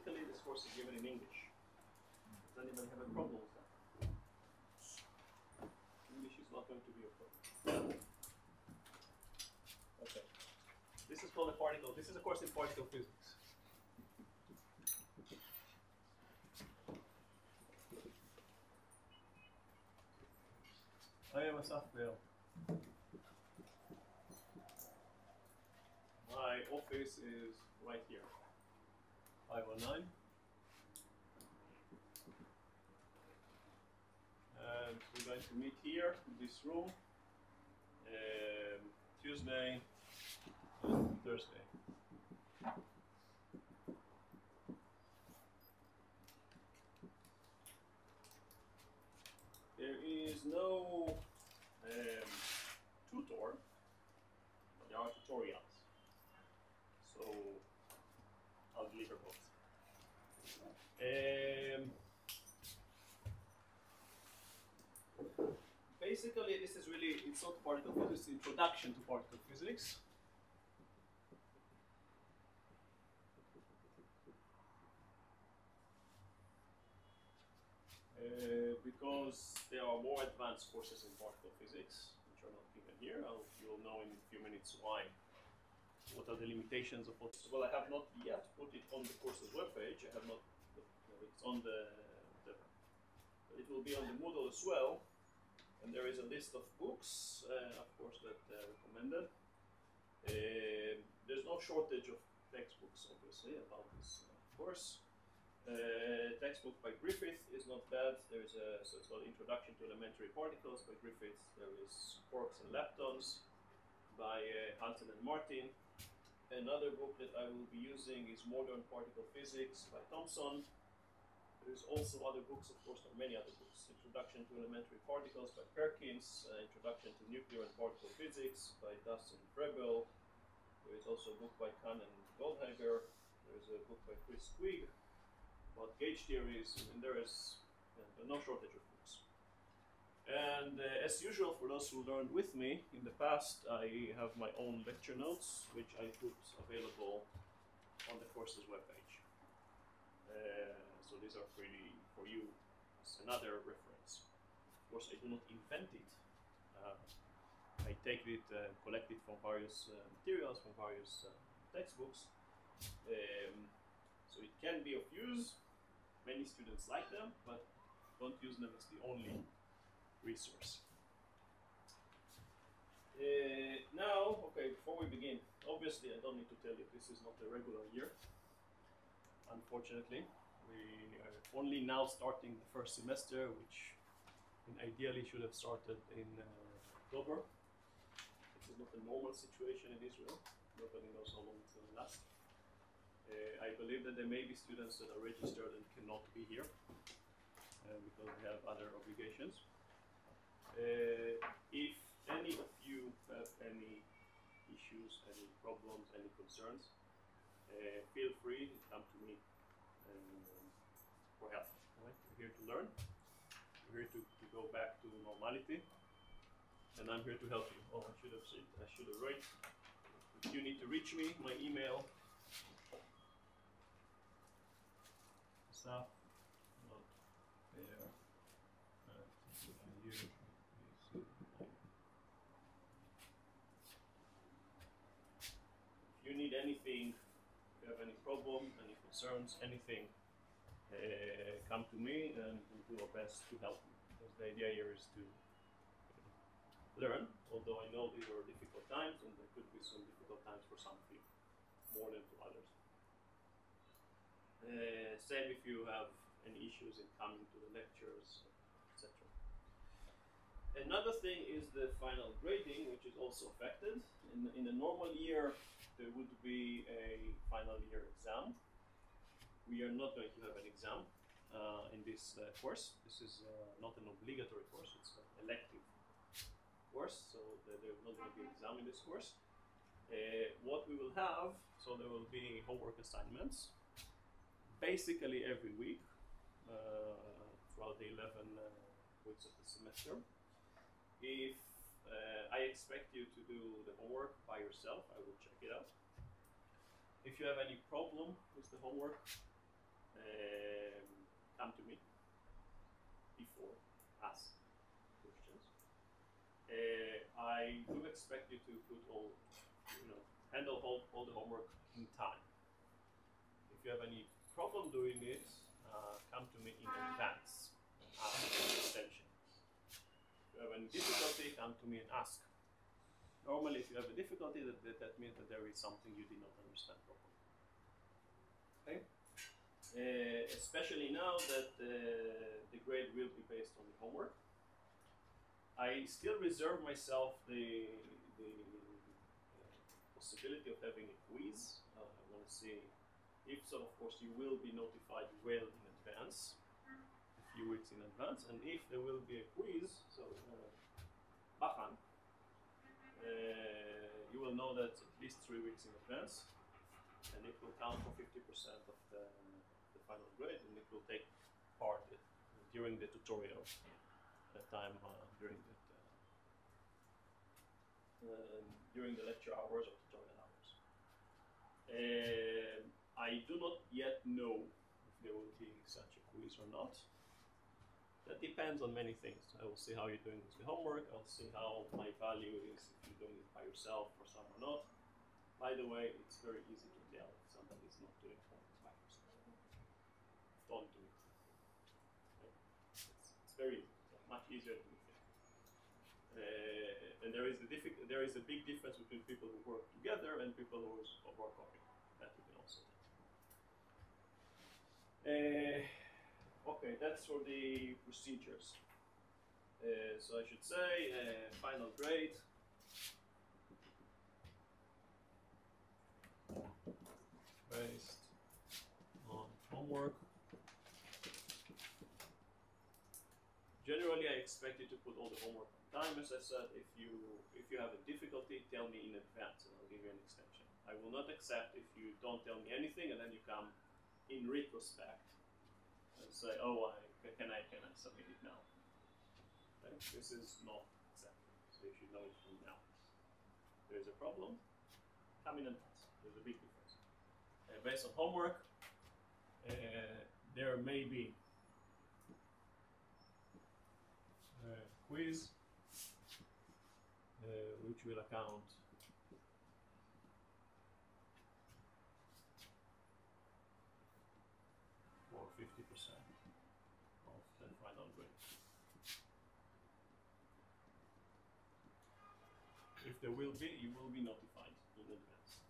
basically this course is given in English. Does anyone have a problem with that? English is not going to be a problem. Okay. This is called a particle. This is a course in particle physics. I am a software. My office is right here. 509. And we're going to meet here in this room Tuesday and Thursday. There is no tutor, but there are tutorials. So I'll deliver both. Basically, this is really, it's not particle physics, it's introduction to particle physics. Because there are more advanced courses in particle physics, which are not given here. You'll know in a few minutes why. What are the limitations of what? Well, I have not yet put it on the course's webpage. I have not. It's on it will be on the Moodle as well. And there is a list of books, of course, that are recommended. There's no shortage of textbooks, obviously, about this course. Textbook by Griffith is not bad. There is so it's called Introduction to Elementary Particles by Griffith. There is Quarks and Leptons by Hansen and Martin. Another book that I will be using is Modern Particle Physics by Thomson. There's also other books, of course, there are many other books. Introduction to Elementary Particles by Perkins, Introduction to Nuclear and Particle Physics by Das and Frebel. There is also a book by Kahn and Goldhager. There is a book by Chris Quigg about gauge theories, and there is no shortage of books. And as usual, for those who learned with me in the past, I have my own lecture notes, which I put available on the course's webpage. So these are pretty for you as another reference. Of course, I do not invent it. I take it, collect it from various materials, from various textbooks. So it can be of use. Many students like them, but don't use them as the only resource. Now, okay, before we begin, obviously I don't need to tell you this is not a regular year. Unfortunately, we are only now starting the first semester, which ideally should have started in October. This is not a normal situation in Israel. Nobody knows how long it will last. I believe that there may be students that are registered and cannot be here because they have other obligations. If any of you have any issues, any problems, any concerns, feel free to come to me for help. Right? We're here to learn. We're here to go back to normality, and I'm here to help you. Oh, I should have said. I should have written. If you need to reach me, my email. Stuff not there. If you need anything, if you have any problem, any concerns, anything, come to me and we'll do our best to help you. Because the idea here is to learn, although I know these are difficult times and there could be some difficult times for some of you, more than for others. Same if you have any issues in coming to the lectures, etc. Another thing is the final grading, which is also affected. In a normal year, there would be a final year exam. We are not going to have an exam in this course. This is not an obligatory course, it's an elective course, so there will not going to be an exam in this course. What we will have, so there will be homework assignments, basically every week throughout the 11 weeks of the semester. If I expect you to do the homework by yourself, I will check it out. If you have any problem with the homework, come to me before, ask questions. I do expect you to put handle all the homework in time. If you have any problem doing it, come to me in advance and ask for an extension. If you have any difficulty, come to me and ask. Normally, if you have a difficulty, that means that there is something you did not understand properly. Okay? Especially now that the grade will be based on the homework. I still reserve myself the possibility of having a quiz. I want to see if so, of course, you will be notified well in advance, a few weeks in advance, and if there will be a quiz, so Bachan, you will know that at least 3 weeks in advance, and it will count for 50% of the final grade, and it will take part during the tutorial time, during the lecture hours or tutorial hours. I do not yet know if there will be such a quiz or not. That depends on many things. I will see how you're doing with the homework. I'll see how my value is if you're doing it by yourself or some or not. By the way, it's very easy to tell if somebody is not doing homework by yourself. Don't do it. Okay? It's very easy. It's much easier than you think. And there is a big difference between people who work together and people who work copying. That we can also tell. Okay, that's for the procedures. So I should say final grade. Based on homework. Generally, I expect you to put all the homework on time. As I said, if you have a difficulty, tell me in advance, and I'll give you an extension. I will not accept if you don't tell me anything, and then you come in retrospect and say, "Oh, can I submit it now?" Okay? This is not acceptable. So you should know it from now. If there is a problem, come in advance. There's a big difference. Based on homework, there may be quiz, which will account for 50% of the final grade. If there will be, you will be notified in advance.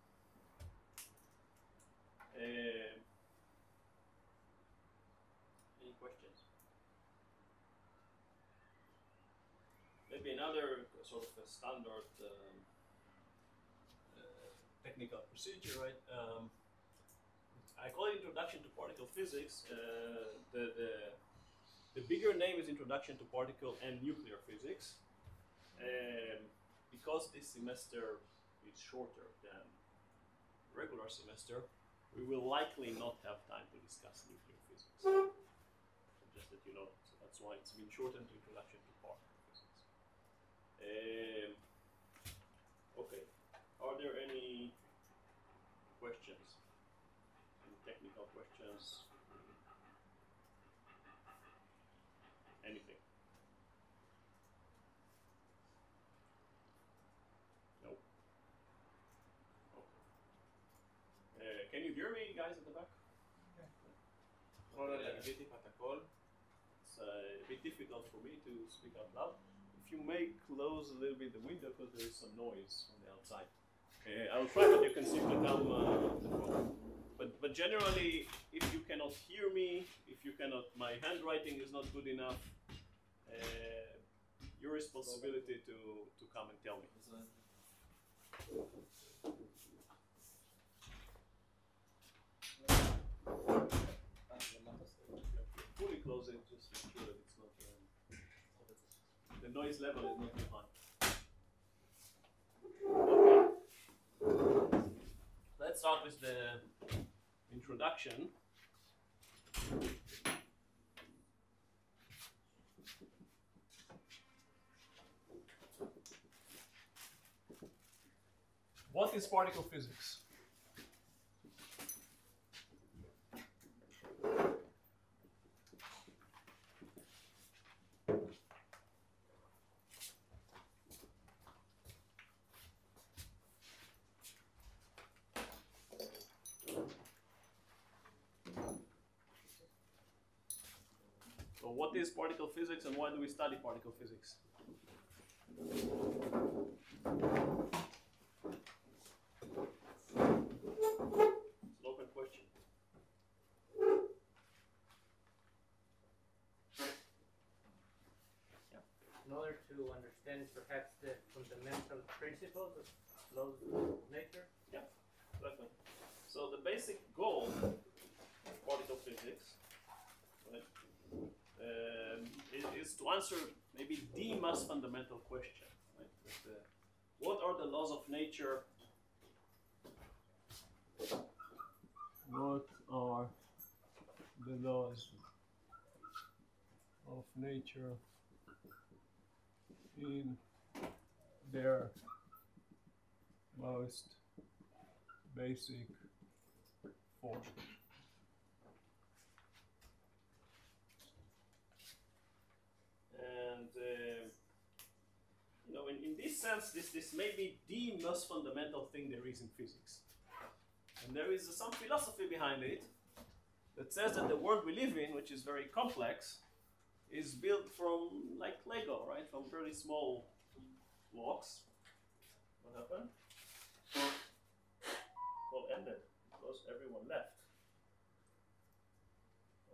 Any questions? Maybe another sort of a standard technical procedure, right? I call it Introduction to Particle Physics. The bigger name is Introduction to Particle and Nuclear Physics. Because this semester is shorter than regular semester, we will likely not have time to discuss nuclear physics. Just that you know, so that's why it's been shortened to Introduction to Particle Physics. Okay, are there any questions? Any technical questions? Anything? No? Okay. Can you hear me, guys, at the back? It's a bit difficult for me to speak out loud. If you may close a little bit the window because there is some noise on the outside. I'll try, but you can simply come the phone. But generally, if you cannot hear me, if you cannot, my handwriting is not good enough, your responsibility to come and tell me. Fully close it, just make sure that it's not the noise level is not too high. Okay. Let's start with the introduction. What is particle physics? So what is particle physics and why do we study particle physics? It's an open question. In order to understand perhaps the fundamental principles of laws of nature? Yeah, exactly. So the basic goal of particle physics, right, is to answer maybe the most fundamental question. Right? What are the laws of nature? What are the laws of nature in their most basic form? And in this sense, this may be the most fundamental thing there is in physics. And there is some philosophy behind it that says that the world we live in, which is very complex, is built from like Lego, right? From very small blocks. What happened? Call ended because everyone left.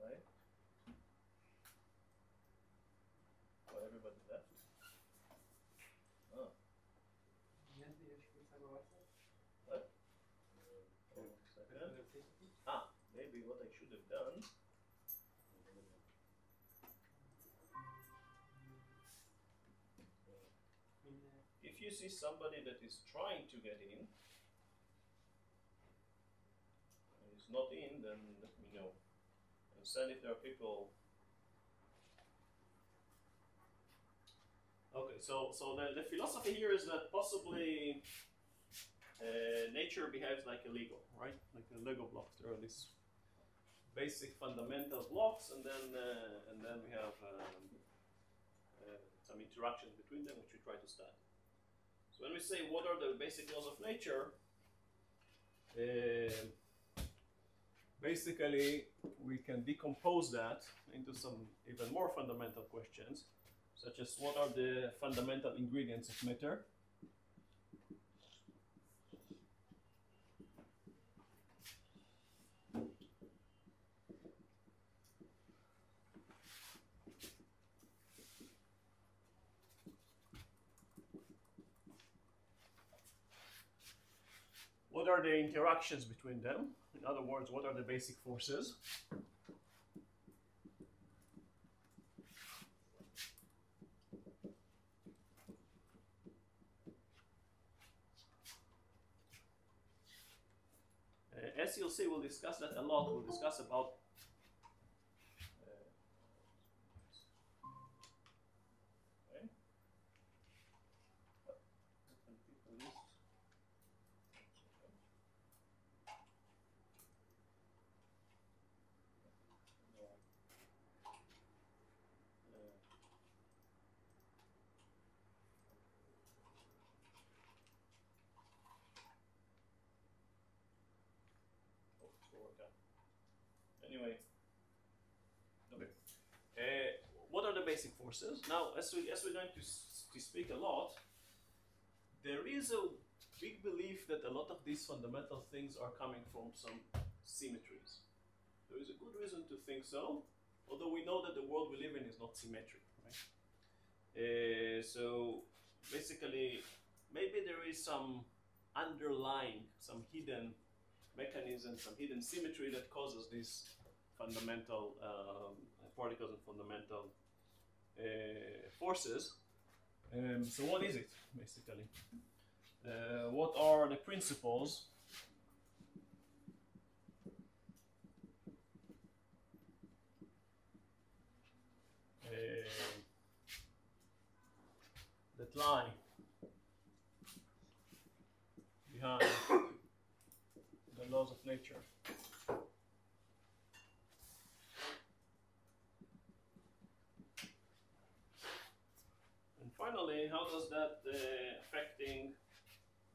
Right? Well, everybody left. Oh. What? Maybe what I should have done. If you see somebody that is trying to get in and is not in, then let me know. And send if there are people. Okay, so the philosophy here is that possibly nature behaves like a Lego, right? Like a Lego blocks. There are these basic fundamental blocks, and then we have some interactions between them, which we try to study. So when we say what are the basic laws of nature, basically we can decompose that into some even more fundamental questions, such as what are the fundamental ingredients of matter? what are the interactions between them? In other words, what are the basic forces? As you'll see, we'll discuss that a lot. We'll discuss about anyway, okay. What are the basic forces? Now, as we're going to speak a lot, there is a big belief that a lot of these fundamental things are coming from some symmetries. There is a good reason to think so, although we know that the world we live in is not symmetric, right? So basically, maybe there is some underlying, some hidden mechanism, some hidden symmetry that causes these fundamental particles and fundamental forces. So what is it, basically? What are the principles that lie behind the laws of nature? And finally, how does that affecting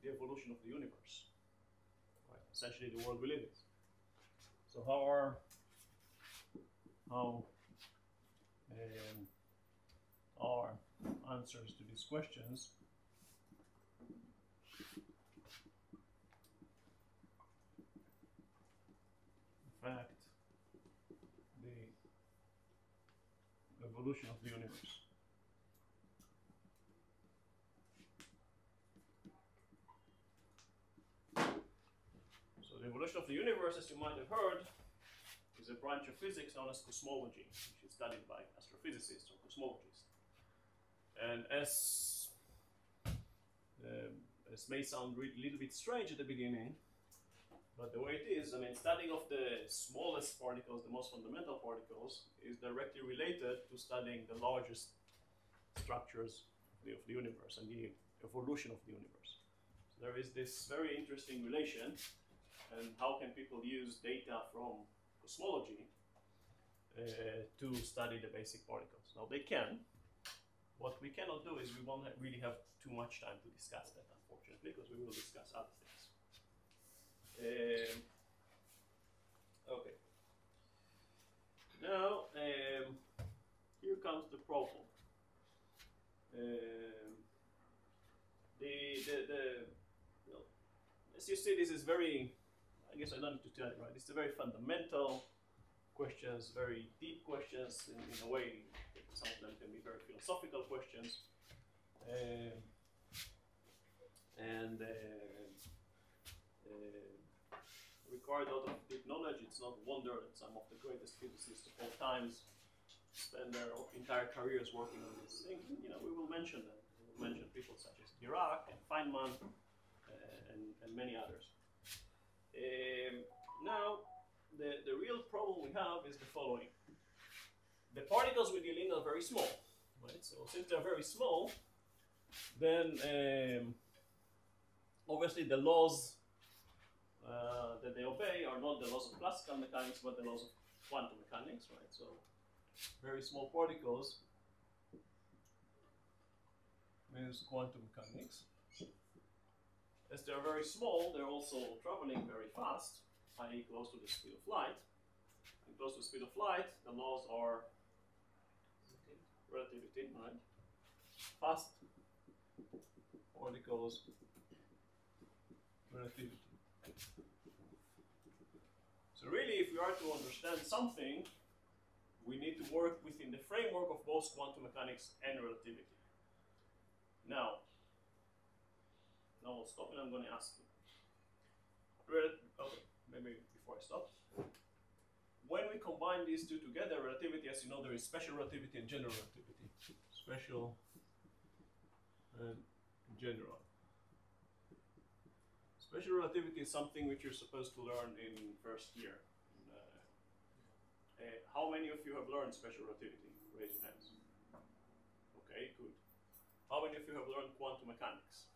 the evolution of the universe? Right. Essentially, the world we live in. So how are answers to these questions. In fact, the evolution of the universe. So the evolution of the universe, as you might have heard, is a branch of physics known as cosmology, which is studied by astrophysicists or cosmologists. And as may sound a little bit strange at the beginning, but the way it is, I mean, studying of the smallest particles, the most fundamental particles, is directly related to studying the largest structures of the universe and the evolution of the universe. So there is this very interesting relation, and how can people use data from cosmology to study the basic particles? Now they can. What we cannot do is we won't really have too much time to discuss that, unfortunately, because we will discuss other things. Okay. Now, here comes the problem. As you see, this is very, I guess I don't need to tell you, right? It's a very fundamental questions, very deep questions in a way. Some of them can be very philosophical questions. Require a lot of deep knowledge. It's not wonder that some of the greatest physicists of all times spend their entire careers working on these things. You know, we will mention them. We will mention people such as Dirac and Feynman and many others. Now, the real problem we have is the following. The particles we deal in are very small, right? So since they're very small, then obviously the laws that they obey are not the laws of classical mechanics, but the laws of quantum mechanics, right? So very small particles means quantum mechanics. As they're very small, they're also traveling very fast, i.e. close to the speed of light. And close to the speed of light, the laws are relativity, right? Fast particles, relativity. So really, if we are to understand something, we need to work within the framework of both quantum mechanics and relativity. Now I'll stop and I'm going to ask you. Okay, maybe before I stop. When we combine these two together, relativity, as you know, there is special relativity and general relativity. Special and general. Special relativity is something which you're supposed to learn in first year. How many of you have learned special relativity? Raise your hands. Okay, good. How many of you have learned quantum mechanics?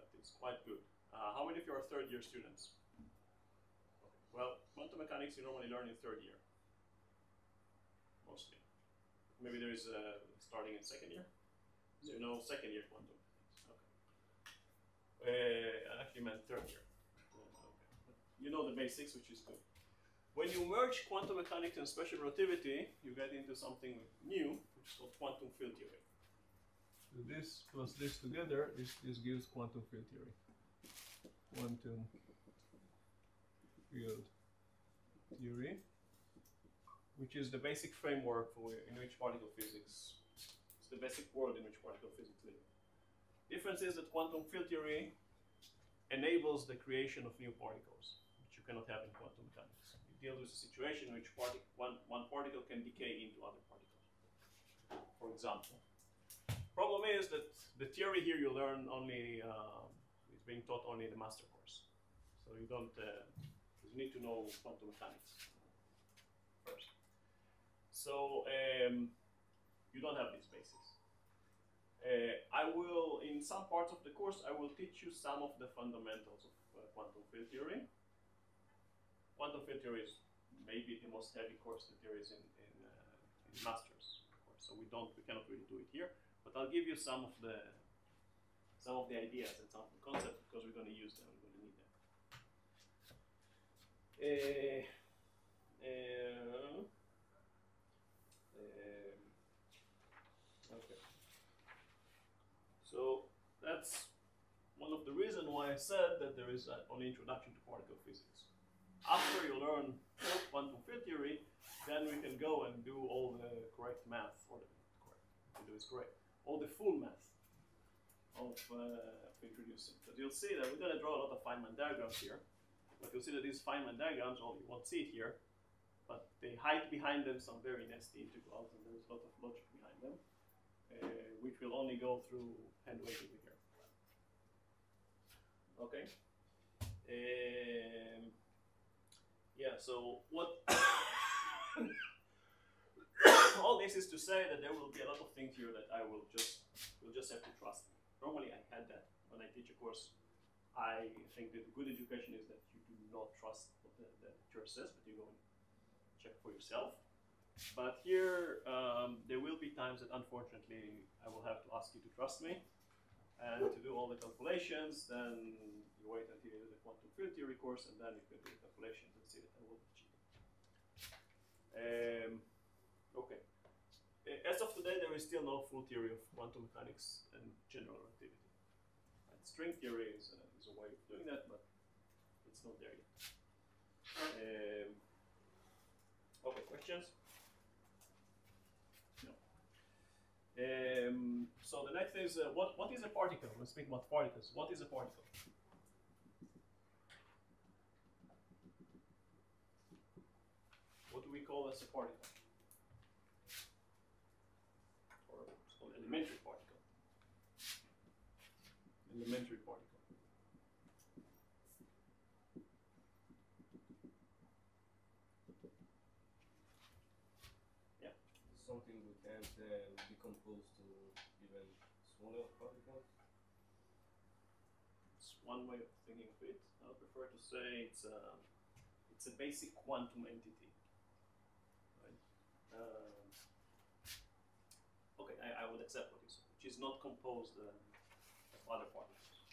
That is quite good. How many of you are third-year students? Okay. Well, quantum mechanics you normally learn in third year, mostly. Maybe there is starting in second year. So you know second-year quantum mechanics. Okay. I actually meant third year. Okay. You know the basics, which is good. When you merge quantum mechanics and special relativity, you get into something new, which is called quantum field theory. So this plus this together, this gives quantum field theory. Quantum field theory, which is the basic framework in which particle physics, it's the basic world in which particle physics lives. Difference is that quantum field theory enables the creation of new particles, which you cannot have in quantum mechanics. It deals with a situation in which one particle can decay into other particles, for example. Problem is that the theory here you learn only, is being taught only in the master course. So you don't, you need to know quantum mechanics first. So you don't have these basics. I will, in some parts of the course, I will teach you some of the fundamentals of quantum field theory. Quantum field theory is maybe the most heavy course that there is in masters course. So we cannot really do it here. But I'll give you some of the ideas and some of the concepts because we're going to use them. We're going to need them. So that's one of the reasons why I said that there is only introduction to particle physics. After you learn quantum field theory, then we can go and do all the correct math, or all the full math of introducing. Because you'll see that we're going to draw a lot of Feynman diagrams here, but you'll see that these Feynman diagrams, well, you won't see it here, but they hide behind them some very nasty integrals, and there's a lot of logic behind them, which we'll only go through hand-waving here. Okay. Yeah. So what? All this is to say that there will be a lot of things here that you'll just have to trust me. Normally I had that when I teach a course. I think that good education is that you do not trust what the teacher says, but you go and check for yourself. But here, there will be times that unfortunately I will have to ask you to trust me and to do all the calculations. Then you wait until you do the quantum field theory course, and then you can do the calculations and see that I will be cheating. Okay. As of today, there is still no full theory of quantum mechanics and general relativity. And string theory is a way of doing that, but it's not there yet. Okay, questions? No. So the next is, what is a particle? Let's speak about particles. What is a particle? What do we call as a particle? Or it's called elementary particle. Elementary particle. Yeah. Something we can't decompose to even smaller particles. It's one way of thinking of it. I would prefer to say it's a basic quantum entity. Okay, I would accept what you said, which is not composed of other particles.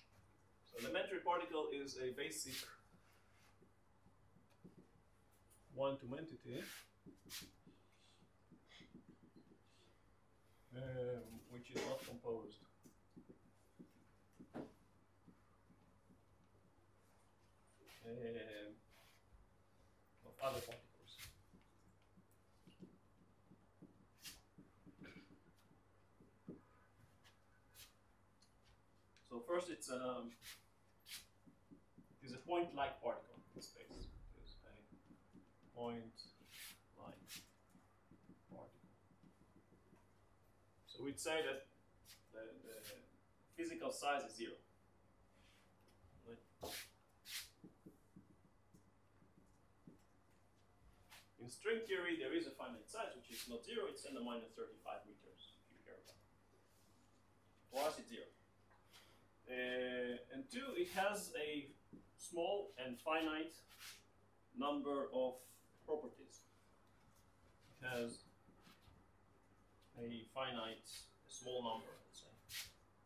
So elementary particle is a basic quantum entity, which is not composed of other particles. So first, it is a point-like particle in space. It is a point-like particle. So we'd say that the physical size is 0. Right? In string theory, there is a finite size, which is not 0. It's 10⁻35 meters, if you care about it. For us, it's 0. And 2, it has a small and finite number of properties. It has a small number, let's say,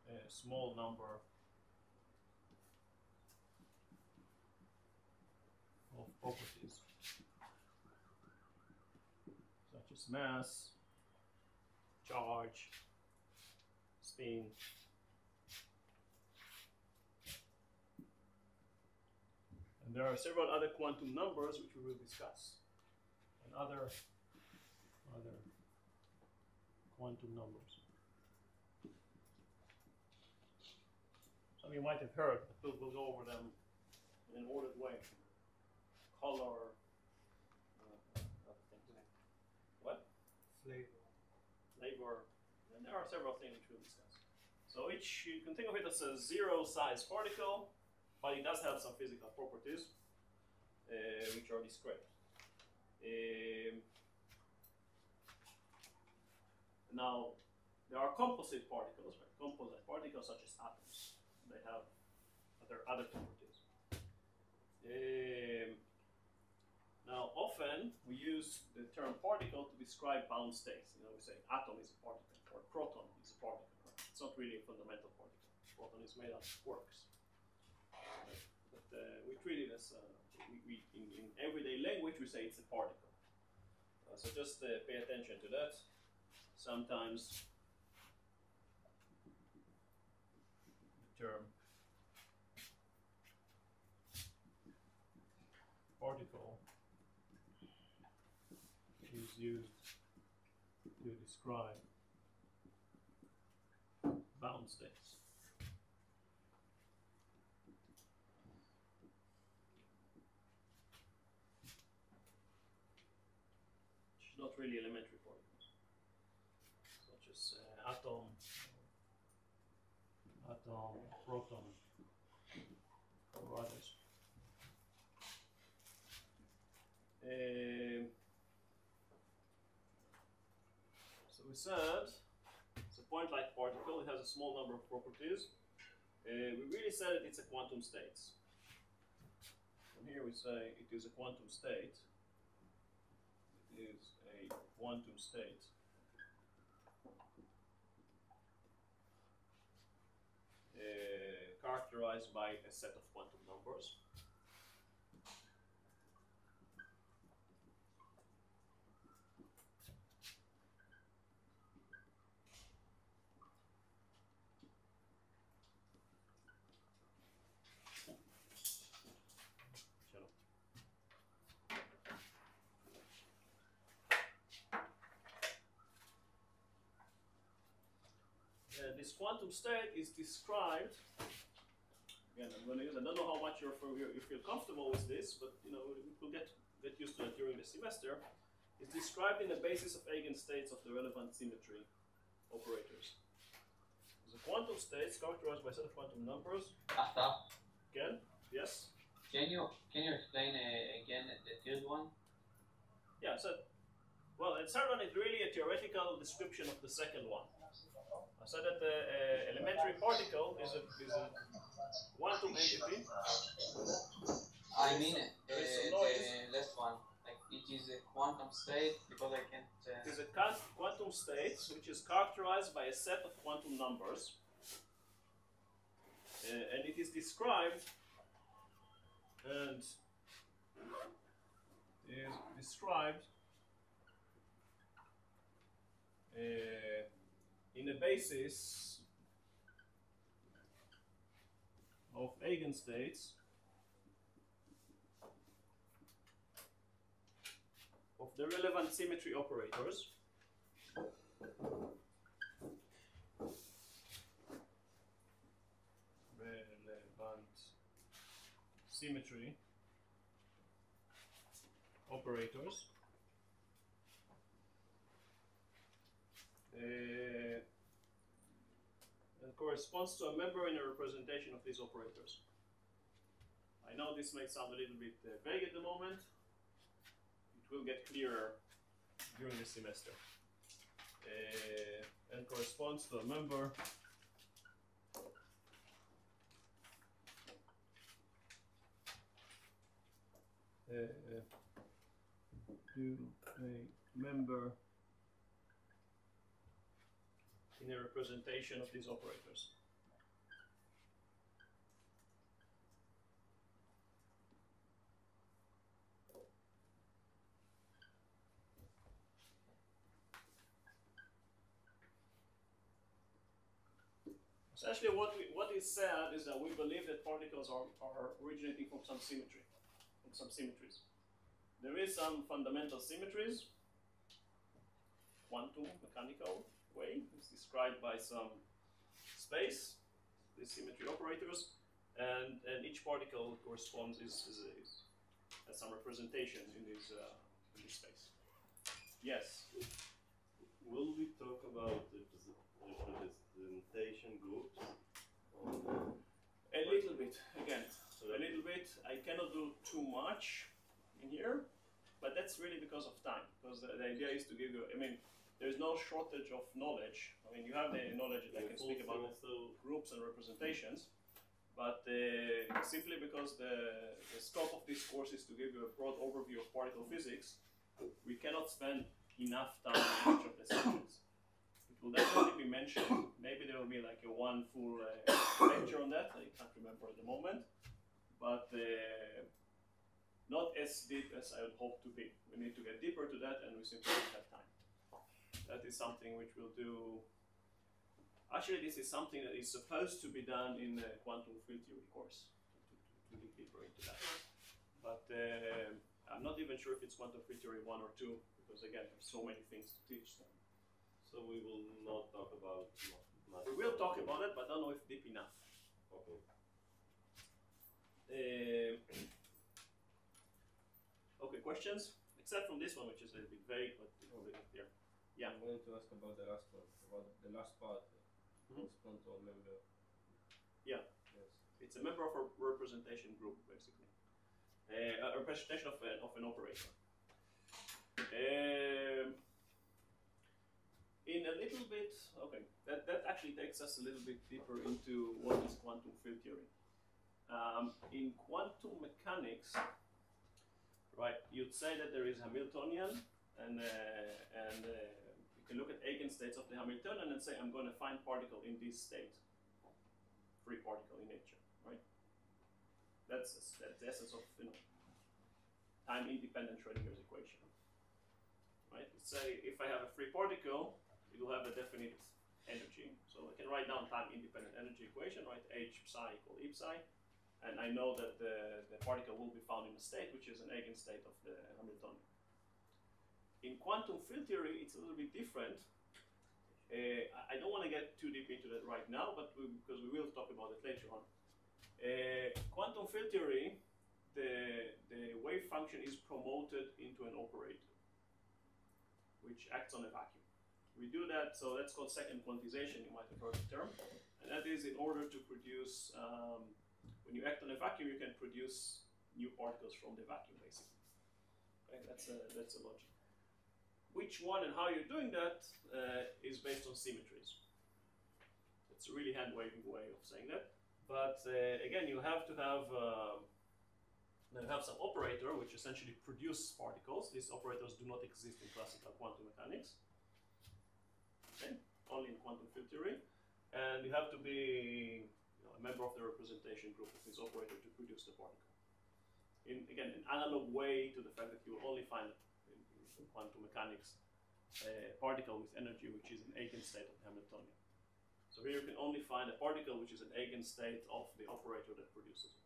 a small number of properties, such as mass, charge, spin. And there are several other quantum numbers which we will discuss, and other quantum numbers. Some you might have heard, but we'll go over them in an ordered way. Color, other things. What? Flavor, and there are several things which we'll discuss. So you can think of it as a 0-size particle, but it does have some physical properties, which are described. Now, there are composite particles, right? Composite particles such as atoms. They have other properties. Now, often we use the term particle to describe bound states. We say atom is a particle, or proton is a particle. Right? It's not really a fundamental particle. Proton is made out of quarks. But we treat it as, in everyday language, we say it's a particle. So just pay attention to that. Sometimes term particle is used to describe bound states. Which is not really elementary particles, such as atom, proton, or others. So we said it's a point-like particle. It has a small number of properties. We really said it's a quantum state. And here we say it is a quantum state. It is a quantum state. Characterized by a set of quantum numbers. This quantum state is described. Again, I'm going to use. I don't know how much you feel comfortable with this, but you know we'll get used to it during the semester. It's described in the basis of eigenstates of the relevant symmetry operators. The quantum states characterized by a set of quantum numbers. Again, yes. Can you explain again the third one? Yeah. So, well, the third one is really a theoretical description of the second one. I said that the elementary particle is a quantum entity. I mean the last one. Like it is a quantum state because I can't. It is a quantum state which is characterized by a set of quantum numbers, and it is described in the basis of eigenstates of the relevant symmetry operators. Relevant symmetry operators. And corresponds to a member in a representation of these operators. I know this may sound a little bit vague at the moment. It will get clearer during the semester. And corresponds to a member in a representation of these operators. Essentially, what is said is that we believe that particles are originating from some symmetry, from some symmetries. There is some fundamental symmetries, quantum mechanical way. It's described by some space, these symmetry operators, and each particle corresponds has some representation in this space. Yes. Will we talk about the representation groups? A little bit, again. A little bit. I cannot do too much in here, but that's really because of time. Because the idea is to give you, I mean, there's no shortage of knowledge. I mean, you have the knowledge that I can speak about groups and representations, but simply because the scope of this course is to give you a broad overview of particle physics, we cannot spend enough time on each of the sections. It will definitely be mentioned. Maybe there will be like one full lecture on that. I can't remember at the moment, but not as deep as I would hope to be. We need to get deeper to that, and we simply don't have time. That is something which we'll do Actually, this is something that is supposed to be done in the quantum field theory course, to dig deeper into that. But I'm not even sure if it's quantum field theory 1 or 2, because again, there's so many things to teach them. So we will not talk about We will talk about it, but I don't know if deep enough. Okay. Okay, questions? Except from this one, which is a little bit vague, but it's already clear. Yeah. I'm going to ask about the last one, about the last part. Mhm. Control member. Yeah. Yes. It's a member of a representation group, basically. A representation of an operator. In a little bit, okay, that actually takes us a little bit deeper into what is quantum field theory. In quantum mechanics, right, you'd say that there is Hamiltonian, and you can look at eigenstates of the Hamiltonian and say, I'm going to find particle in this state, free particle in nature, right? That's the essence of time-independent Schrödinger's equation, right? Say if I have a free particle, it will have a definite energy. So I can write down time-independent energy equation, right? H psi equal E psi, and I know that the particle will be found in a state which is an eigenstate of the Hamiltonian. In quantum field theory, it's a little bit different. I don't want to get too deep into that right now, but because we will talk about it later on. Quantum field theory, the wave function is promoted into an operator, which acts on a vacuum. We do that, so that's called second quantization, you might have heard the term. And that is in order to produce, when you act on a vacuum, you can produce new particles from the vacuum, basically. Okay, that's a logic. Which one and how you're doing that is based on symmetries. It's a really hand-waving way of saying that. But again, you have to have some operator which essentially produce particles. These operators do not exist in classical quantum mechanics. Okay, only in quantum field theory. And you have to be a member of the representation group of this operator to produce the particle. Again, an analog way to the fact that you will only find in quantum mechanics a particle with energy which is an eigenstate of the Hamiltonian. So here you can only find a particle which is an eigenstate of the operator that produces it.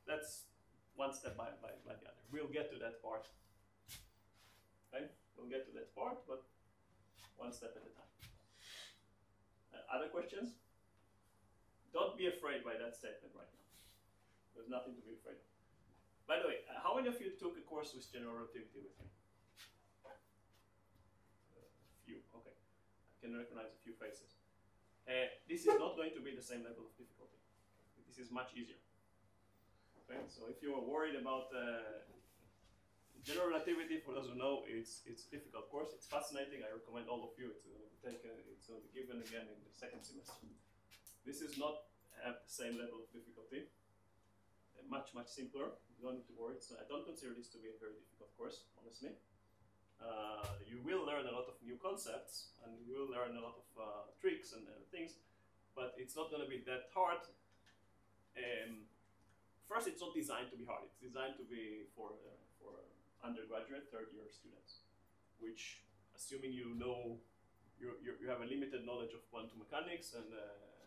That's one step by the other. We'll get to that part. Okay, we'll get to that part, but one step at a time. Other questions? Don't be afraid by that statement right now. There's nothing to be afraid of. By the way, how many of you took a course with general relativity with me? Few, okay. I can recognize a few faces. This is not going to be the same level of difficulty. This is much easier. Okay, so if you are worried about general relativity, for those who know, it's a difficult course. It's fascinating. I recommend all of you. It's going to be given again in the second semester. This is not at the same level of difficulty. Much simpler. You don't need to worry. So I don't consider this to be a very difficult course, honestly. You will learn a lot of new concepts, and you will learn a lot of tricks and things, but it's not going to be that hard. First, it's not designed to be hard. It's designed to be for undergraduate, third-year students, which, assuming you have a limited knowledge of quantum mechanics and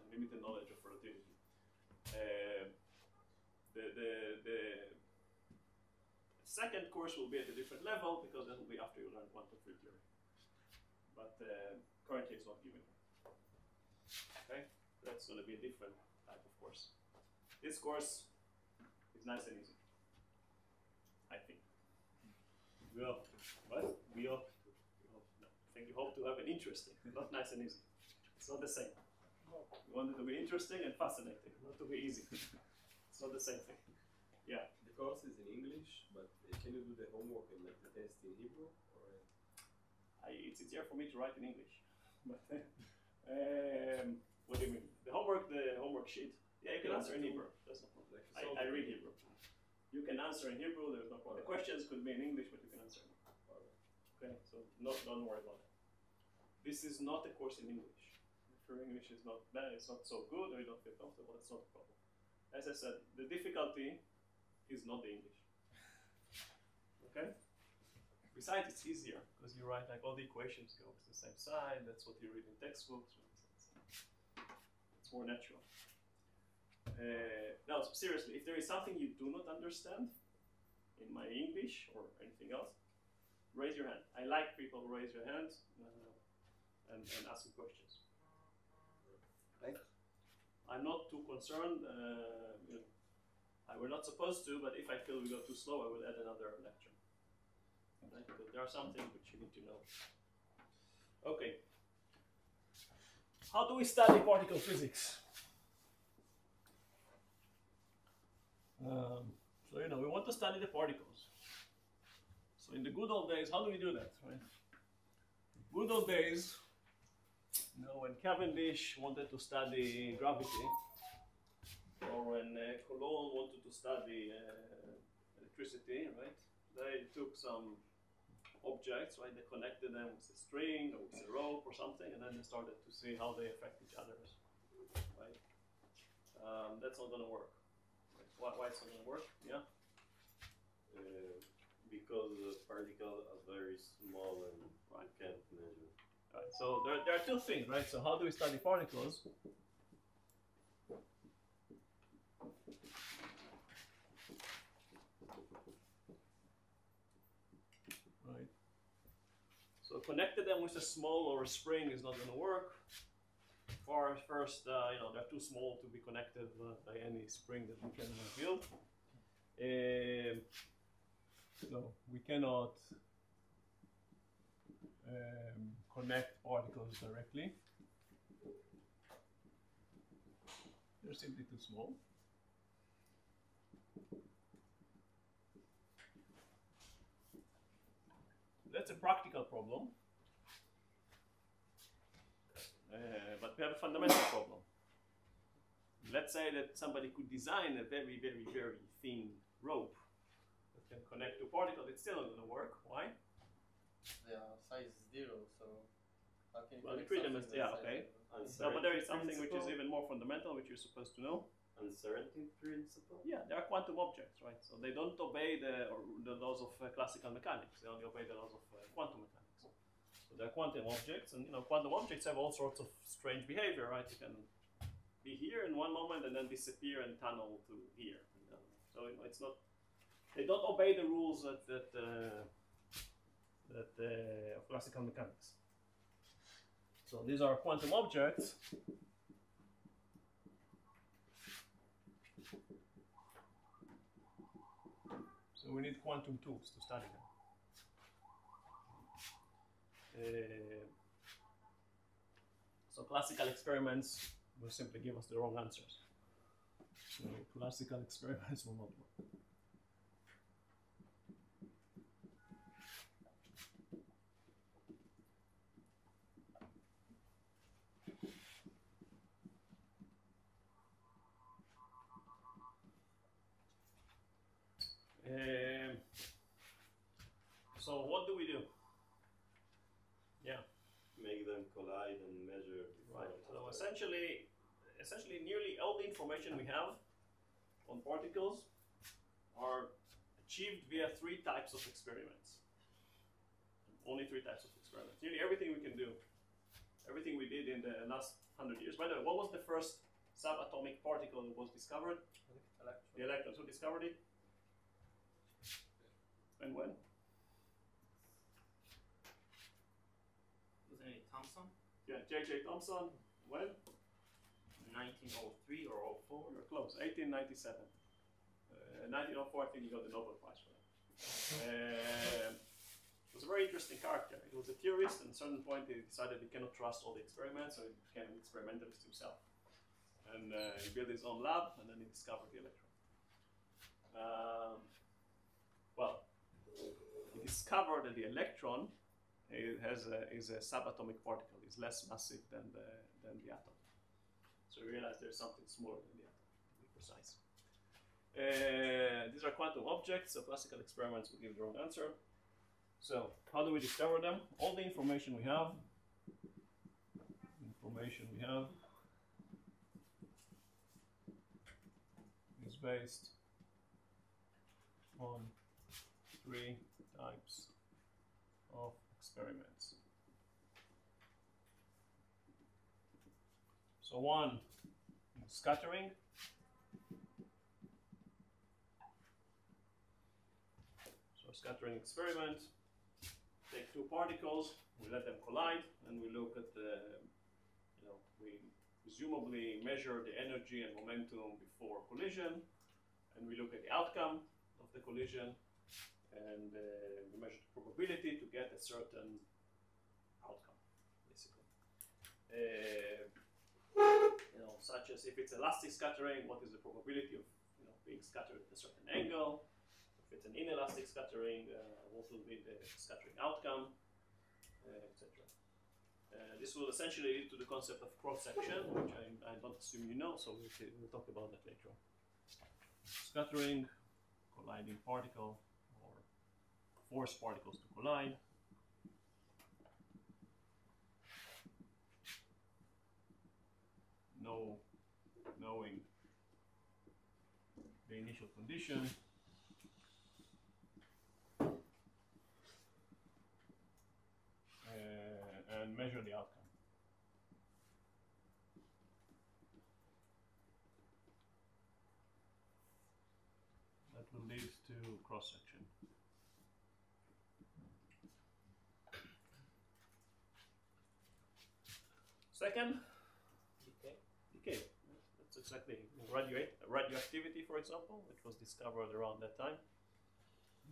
limited knowledge of relativity. The second course will be at a different level because that will be after you learn quantum field theory. But currently it's not given. Okay, that's going to be a different type of course. This course is nice and easy, I think. We hope. What? We hope. No. I think you hope to have an interesting, not nice and easy. It's not the same. We want it to be interesting and fascinating, not to be easy. It's not the same thing. Yeah. The course is in English, but can you do the homework and like the test in Hebrew? Or it's easier for me to write in English. But what do you mean? The homework sheet? Yeah, you can answer in Hebrew. That's no problem. Like I read Hebrew. You can answer in Hebrew. There's no problem. The questions could be in English, but you can answer in Hebrew. Okay, so don't worry about that. This is not a course in English. If your English is not bad, it's not so good, or you don't feel comfortable, that's not a problem. As I said, the difficulty is not the English. Okay? Besides, it's easier because you write like all the equations go to the same side. That's what you read in textbooks. It's more natural. Now, seriously, if there is something you do not understand in my English or anything else, raise your hand. I like people who raise your hands and ask me questions. Right. I'm not too concerned. I were not supposed to, but if I feel we go too slow, I will add another lecture. Right? Because there are some things which you need to know. Okay. How do we study particle physics? So we want to study the particles. So in the good old days, how do we do that, right? Good old days, when Cavendish wanted to study gravity, or when Coulomb wanted to study electricity, right? They took some objects, right? They connected them with a string or with a rope or something, and then they started to see how they affect each other, right? That's not going to work. Why it's not going to work? Yeah? Because the particles are very small and you can't measure. Right. So there are two things, right? So how do we study particles? Right. So connected them with a small or a spring is not going to work. First, they're too small to be connected by any spring that we can build. So we cannot connect particles directly. They're simply too small. That's a practical problem. But we have a fundamental problem. Let's say that somebody could design a very, very, very thin rope that can connect to particles. It's still not going to work. Why? They are size 0, so how can you Well, you treat them as, okay. No, but there is something which is even more fundamental, which you're supposed to know. Uncertainty principle? Yeah, they are quantum objects, right? So they don't obey the laws of classical mechanics. They only obey the laws of quantum mechanics. So they're quantum objects, and quantum objects have all sorts of strange behavior, right? You can be here in one moment and then disappear and tunnel to here. So it's not. They don't obey the rules of classical mechanics. So these are quantum objects. So we need quantum tools to study them. So classical experiments will simply give us the wrong answers. So classical experiments will not work. So what do we do? Yeah. Make them collide and measure. Right. So essentially, nearly all the information we have on particles are achieved via 3 types of experiments. Only 3 types of experiments. Nearly everything we can do, everything we did in the last 100 years. By the way, what was the first subatomic particle that was discovered? The electrons. Who discovered it? And when? Was it Thomson? Yeah, J.J. Thomson. When? 1903 or 04? You're close. 1897. 1904, I think he got the Nobel Prize for that. It was a very interesting character. He was a theorist, and at a certain point he decided he cannot trust all the experiments, so he became an experimentalist himself. And he built his own lab, and then he discovered the electron. He discovered that the electron is a subatomic particle. It's less massive than the atom. So we realized there's something smaller than the atom, to be precise. These are quantum objects, so classical experiments will give the wrong answer. So how do we discover them? All the information we have is based on 3 types of experiments. So one, scattering. So scattering experiment, take two particles, we let them collide, and we look at the, we presumably measure the energy and momentum before collision, and we look at the outcome of the collision, and we measure the probability to get a certain outcome, basically. Such as if it's elastic scattering, what is the probability of being scattered at a certain angle? If it's an inelastic scattering, what will be the scattering outcome, etc. This will essentially lead to the concept of cross-section, which I don't assume you know, so we'll talk about that later on. Scattering, colliding particle, or force particles to collide. Knowing the initial condition, and measure the outcome. That will lead to cross-section. Second, decay. That's exactly radioactivity, for example, which was discovered around that time.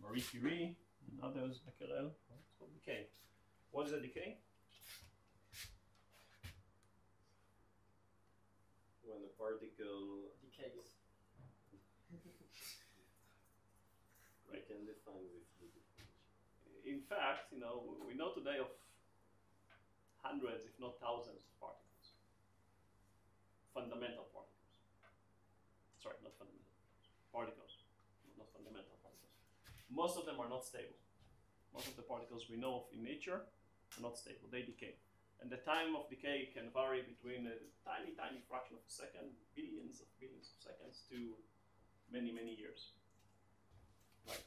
Marie Curie and others, Becquerel. It's called decay. What is a decay? When a particle Decays. I can define with the definition. In fact, we know today of hundreds, if not thousands, of particles. Fundamental particles. Sorry, not fundamental particles. Not fundamental particles. Most of them are not stable. Most of the particles we know of in nature are not stable. They decay. And the time of decay can vary between a tiny, tiny fraction of a second, billions of seconds, to many, many years. Right.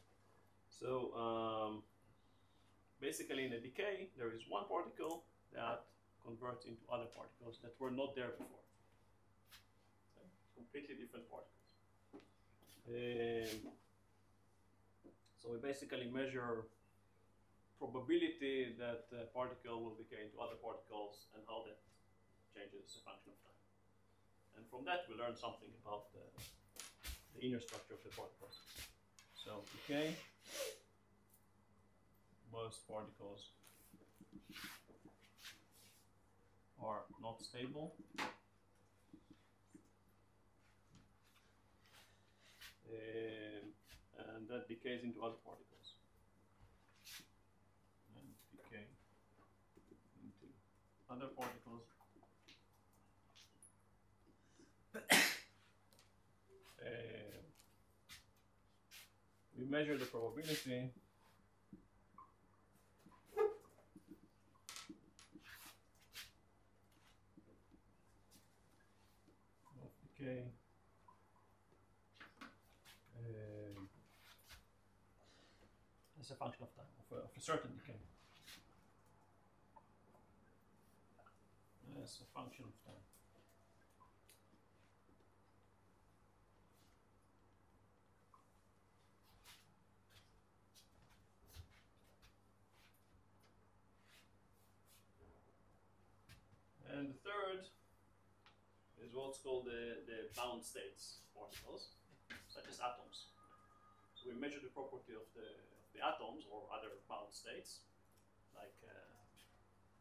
So basically in a decay, there is one particle that converts into other particles that were not there before. Okay? Completely different particles. So we basically measure probability that a particle will decay into other particles and how that changes a function of time. And from that we learn something about the inner structure of the particles. So decay, most particles are not stable. And that decays into other particles. And decay into other particles. We measure the probability of decay as a function of time, of a certain decay. As a function of time. And the third is what's called the bound states particles, such as atoms. So we measure the property of the atoms or other bound states, like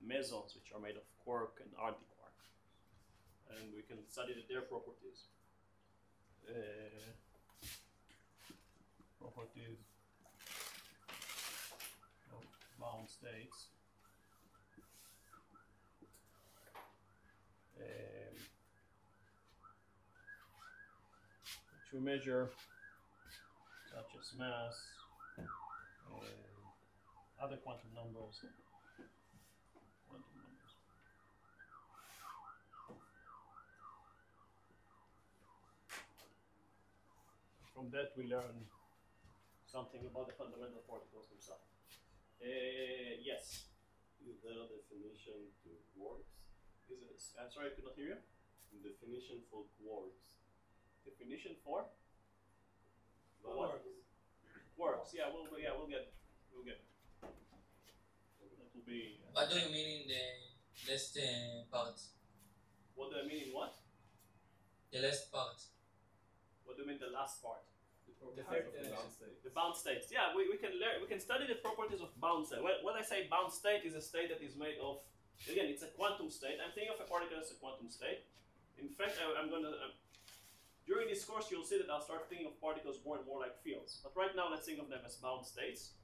mesons, which are made of quark and antiquark. And we can study their properties. Properties of bound states. Which we measure, such as mass, other quantum numbers. From that we learn something about the fundamental particles themselves. Yes. Is there a definition to quarks? Is it? I'm sorry, I could not hear you. Definition for quarks. Definition for Quarks. quarks. Yeah, we'll get it. We'll get it. That will be. What do you mean in the last part? What do I mean in what? The last part. What do you mean the last part? The third bound state. The bound states. Yeah, we can learn. We can study the properties of bound state. When I say bound state, is a state that is made of. Again, it's a quantum state. I'm thinking of a particle as a quantum state. In fact, I'm going to. During this course, you'll see that I'll start thinking of particles more and more like fields. But right now, let's think of them as bound states,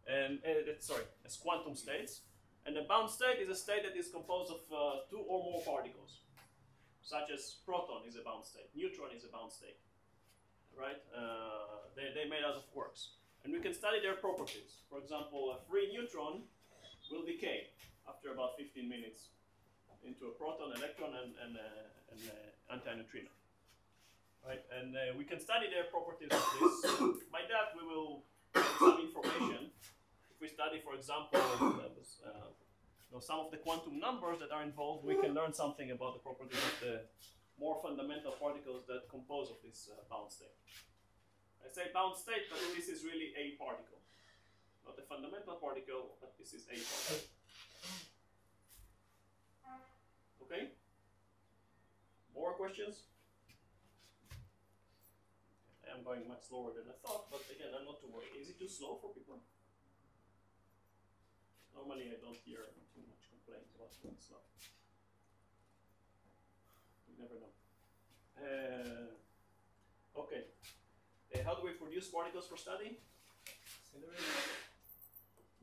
and as quantum states. And a bound state is a state that is composed of two or more particles, such as proton is a bound state, neutron is a bound state, right? They're made out of quarks, and we can study their properties. For example, a free neutron will decay after about 15 minutes into a proton, electron, and antineutrino. Right, and we can study their properties of this. By that, we will get some information. If we study, for example, some of the quantum numbers that are involved, we can learn something about the properties of the more fundamental particles that compose of this bound state. I say bound state, but this is really a particle, not a fundamental particle, but this is a particle. Okay? More questions? I'm going much slower than I thought, but again, I'm not too worried. Is it too slow for people? Normally, I don't hear too much complaints about going slow. You never know. Okay. How do we produce particles for study?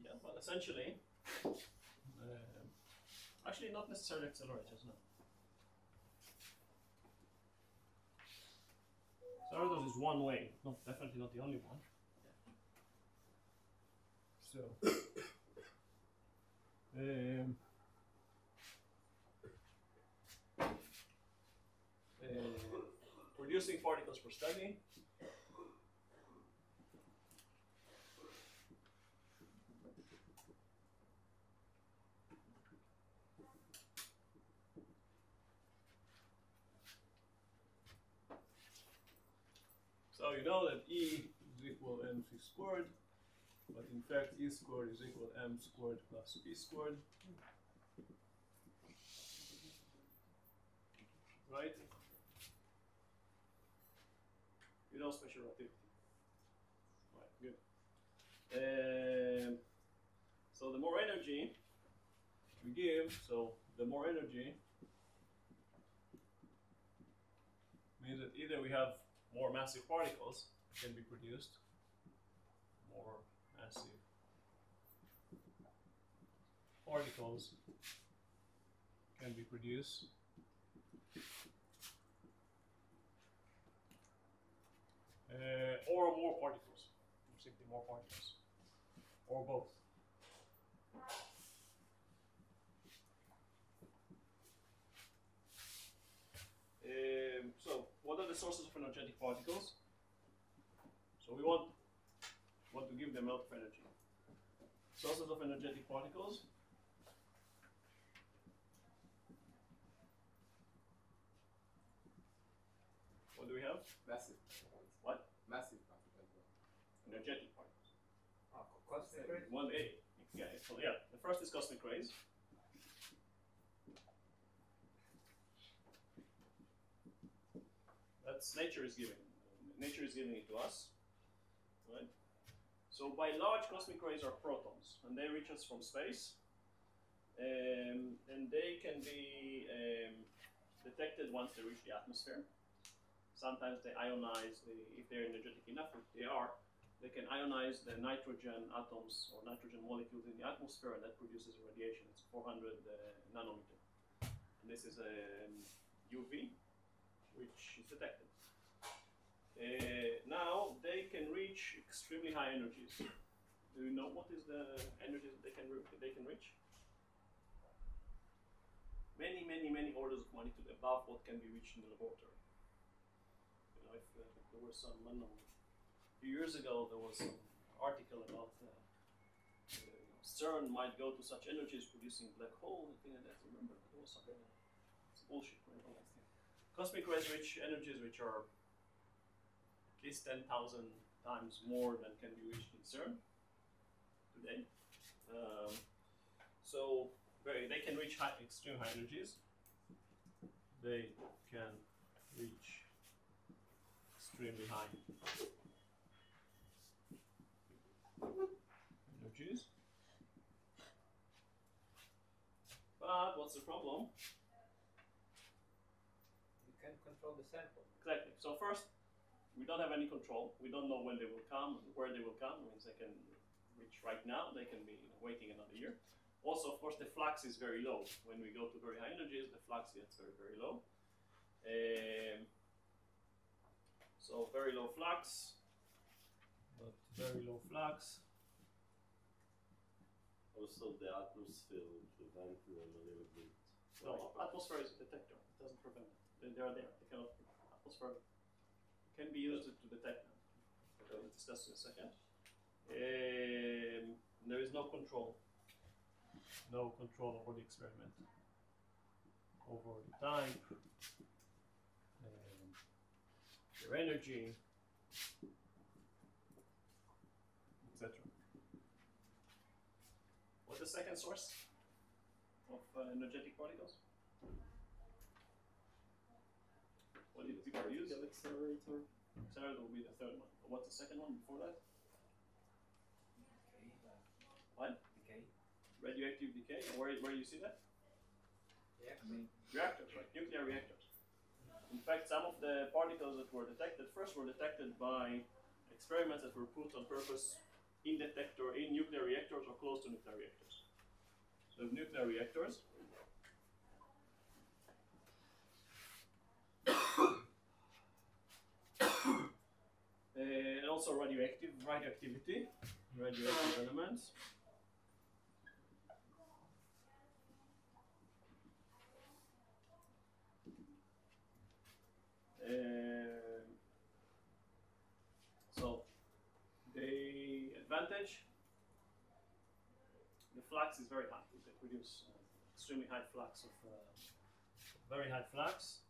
Yeah, well, essentially, actually, not necessarily accelerators, no. Accelerators is one way, definitely not the only one. So, producing particles for study. So you know that E is equal mc squared, but in fact E squared is equal m squared plus p squared. Right? You know special relativity. Right, good. So the more energy we give, so the more energy means that either we have more massive particles can be produced, more massive particles can be produced, or more particles, or simply more particles, or both. So, what are the sources of energetic particles? So we want to give them out of energy. Sources of energetic particles. What do we have? Massive. What? Massive particles. Energetic particles. Cosmic rays? 1A. Yeah, the first is cosmic rays. That's nature is giving. Nature is giving it to us, right? So by large, cosmic rays are protons, and they reach us from space, and they can be detected once they reach the atmosphere. Sometimes they ionize, if they're energetic enough, if they are, they can ionize the nitrogen atoms or nitrogen molecules in the atmosphere, and that produces a radiation. It's 400 nanometer. And this is a UV, which is detected. Now they can reach extremely high energies. Do you know what is the energy that they can reach? Many orders of magnitude above what can be reached in the laboratory. You know, if there was some, I don't know, a few years ago there was some article about CERN might go to such energies producing black hole. I think I don't remember. It was something. It's bullshit. Right? Cosmic rays reach energies which are at least 10,000 times more than can be reached in CERN today. So they can reach extreme high energies. They can reach extremely high energies. But what's the problem? You can control the sample. Exactly. So first, we don't have any control. We don't know when they will come and where they will come. It means they can reach right now. They can be waiting another year. Also, of course, the flux is very low. When we go to very high energies, the flux gets very, very low. So very low flux, but very low flux. Also, the atmosphere will prevent them a little bit. No, atmosphere is a detector. It doesn't prevent it. They are there. They cannot. Atmosphere can be used to detect them. We'll discuss in a second. There is no control. No control over the experiment, over the type, their energy, etc. What's the second source of energetic particles? What did people use? Accelerator. Accelerator will be the third one. What's the second one before that? What? Decay. Radioactive decay. Where do you see that? Yeah. Reactors, right? Nuclear reactors. In fact, some of the particles that were detected first were detected by experiments that were put on purpose in nuclear reactors or close to nuclear reactors. So nuclear reactors. And also radioactivity, radioactive elements. So the advantage, the flux is very high. They produce extremely high flux of very high flux.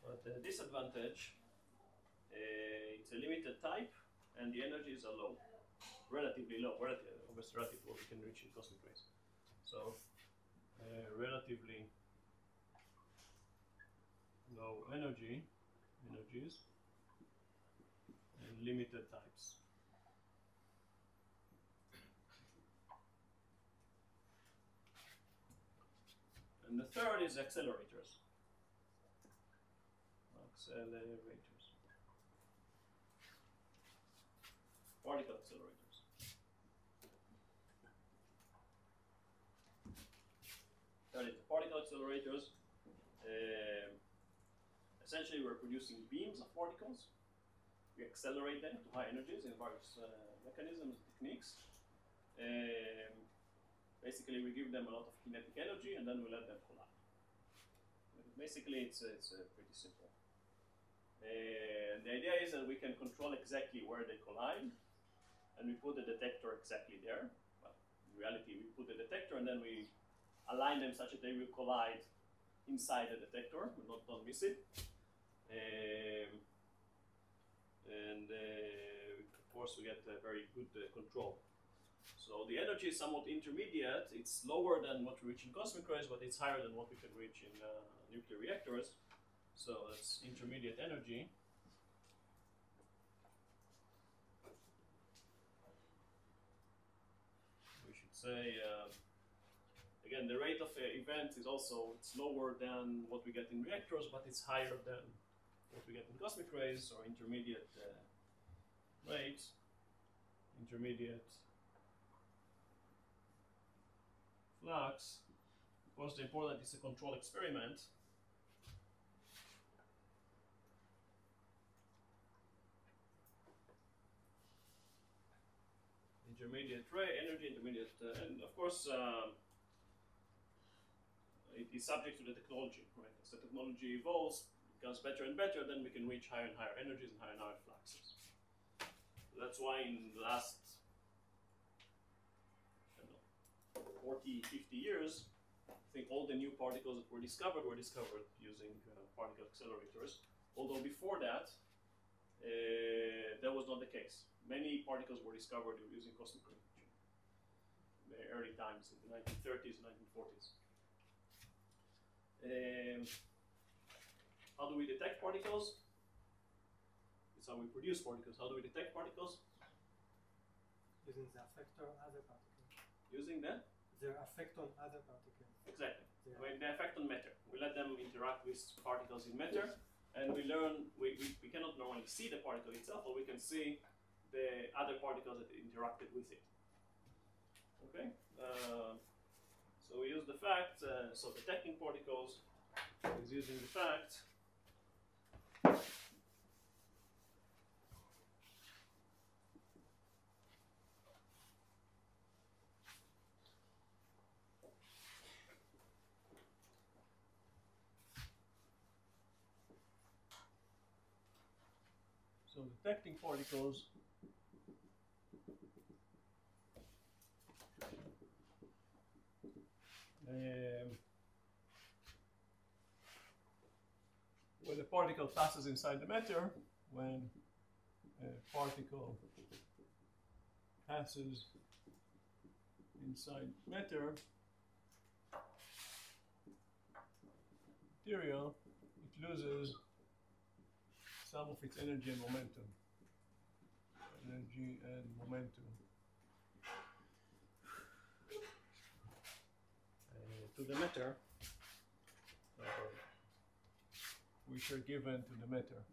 But the disadvantage, it's a limited type, and the energies are low, relatively low. Obviously, relative to what we can reach in cosmic rays. So relatively low energies and limited types. And the third is accelerators. Particle accelerators. That is the particle accelerators. Essentially, we're producing beams of particles. We accelerate them to high energies in various mechanisms and techniques. Basically, we give them a lot of kinetic energy, and then we let them collide. Basically, it's pretty simple. The idea is that we can control exactly where they collide, and we put the detector exactly there. But in reality, we put the detector, and then we align them such that they will collide inside the detector. We don't miss it. Of course, we get very good control. So the energy is somewhat intermediate. It's lower than what we reach in cosmic rays, but it's higher than what we can reach in nuclear reactors. So it's intermediate energy. We should say, again, the rate of event is also, it's lower than what we get in reactors, but it's higher than what we get in cosmic rays or intermediate rates. Intermediate flux. Of course, the important is a control experiment. Intermediate energy, intermediate, and of course, it is subject to the technology, right? As the technology evolves, becomes better and better, then we can reach higher and higher energies and higher fluxes. That's why in the last, I don't know, 40, 50 years, I think all the new particles that were discovered using particle accelerators. Although before that, that was not the case. Many particles were discovered using cosmic radiation in the early times, in the 1930s, 1940s. How do we detect particles? It's how we produce particles. How do we detect particles? Using the effect on other particles. Using the? Their effect on other particles. Exactly. Yeah. I mean, the effect on matter. We let them interact with particles in matter, and we learn, we cannot normally see the particle itself, but we can see the other particles that interacted with it. Okay? So we use the fact, so detecting particles is using the fact so detecting particles when a particle passes inside the matter, when a particle passes inside matter, material, it loses some of its energy and momentum. Energy and momentum. To the matter, which are given to the matter.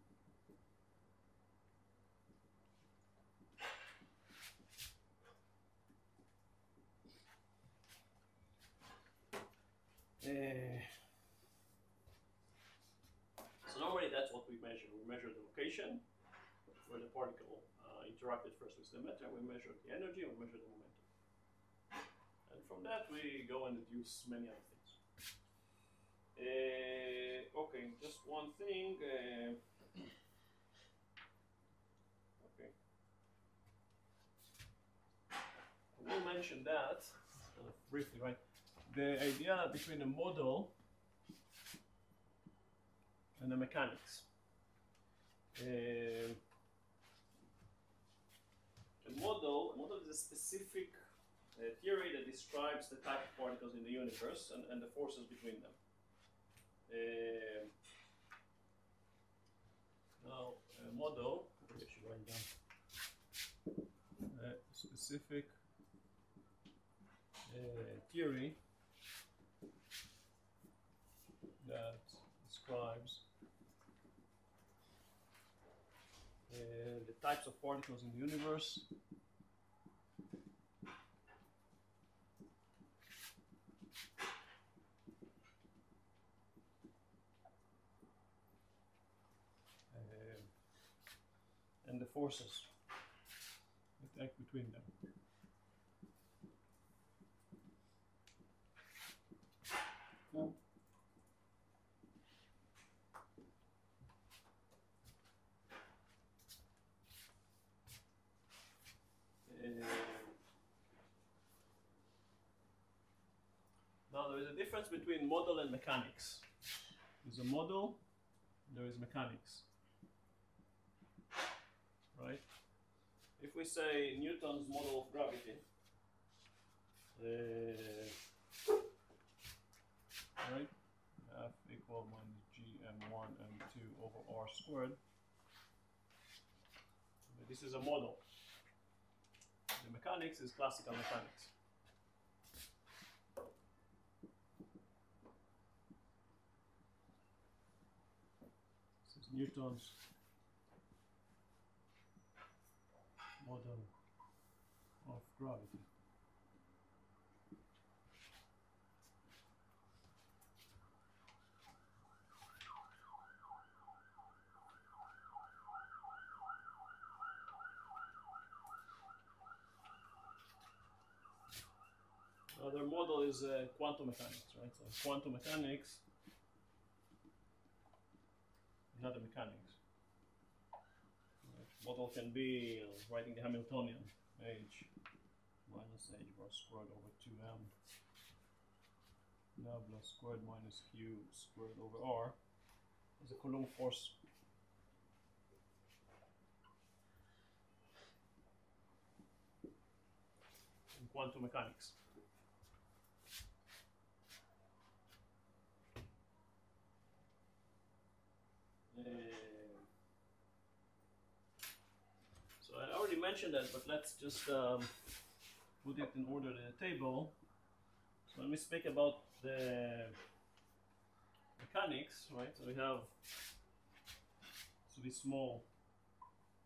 So normally that's what we measure. We measure the location where the particle interacted first with the matter. We measure the energy and we measure the momentum. And from that we go and deduce many other things. Okay, just one thing. Okay. I will mention that briefly, right? The idea between a model and the mechanics. A model is a specific theory that describes the type of particles in the universe and the forces between them. Now, a model, I should write down a specific theory that describes the types of particles in the universe and the forces that act between them. Now there is a difference between model and mechanics. There's a model, there is mechanics. Right? If we say Newton's model of gravity, right? F equal minus gm1 m2 over r squared. But this is a model. The mechanics is classical mechanics. This is Newton's model of gravity. Another model is quantum mechanics, right? So quantum mechanics, another mechanics. Right? model can be writing the Hamiltonian h minus h bar squared over 2m nabla squared minus q squared over r as a Coulomb force. In quantum mechanics. So I already mentioned that, but let's just put it in order in the table. So let me speak about the mechanics, right? So we have this will be small,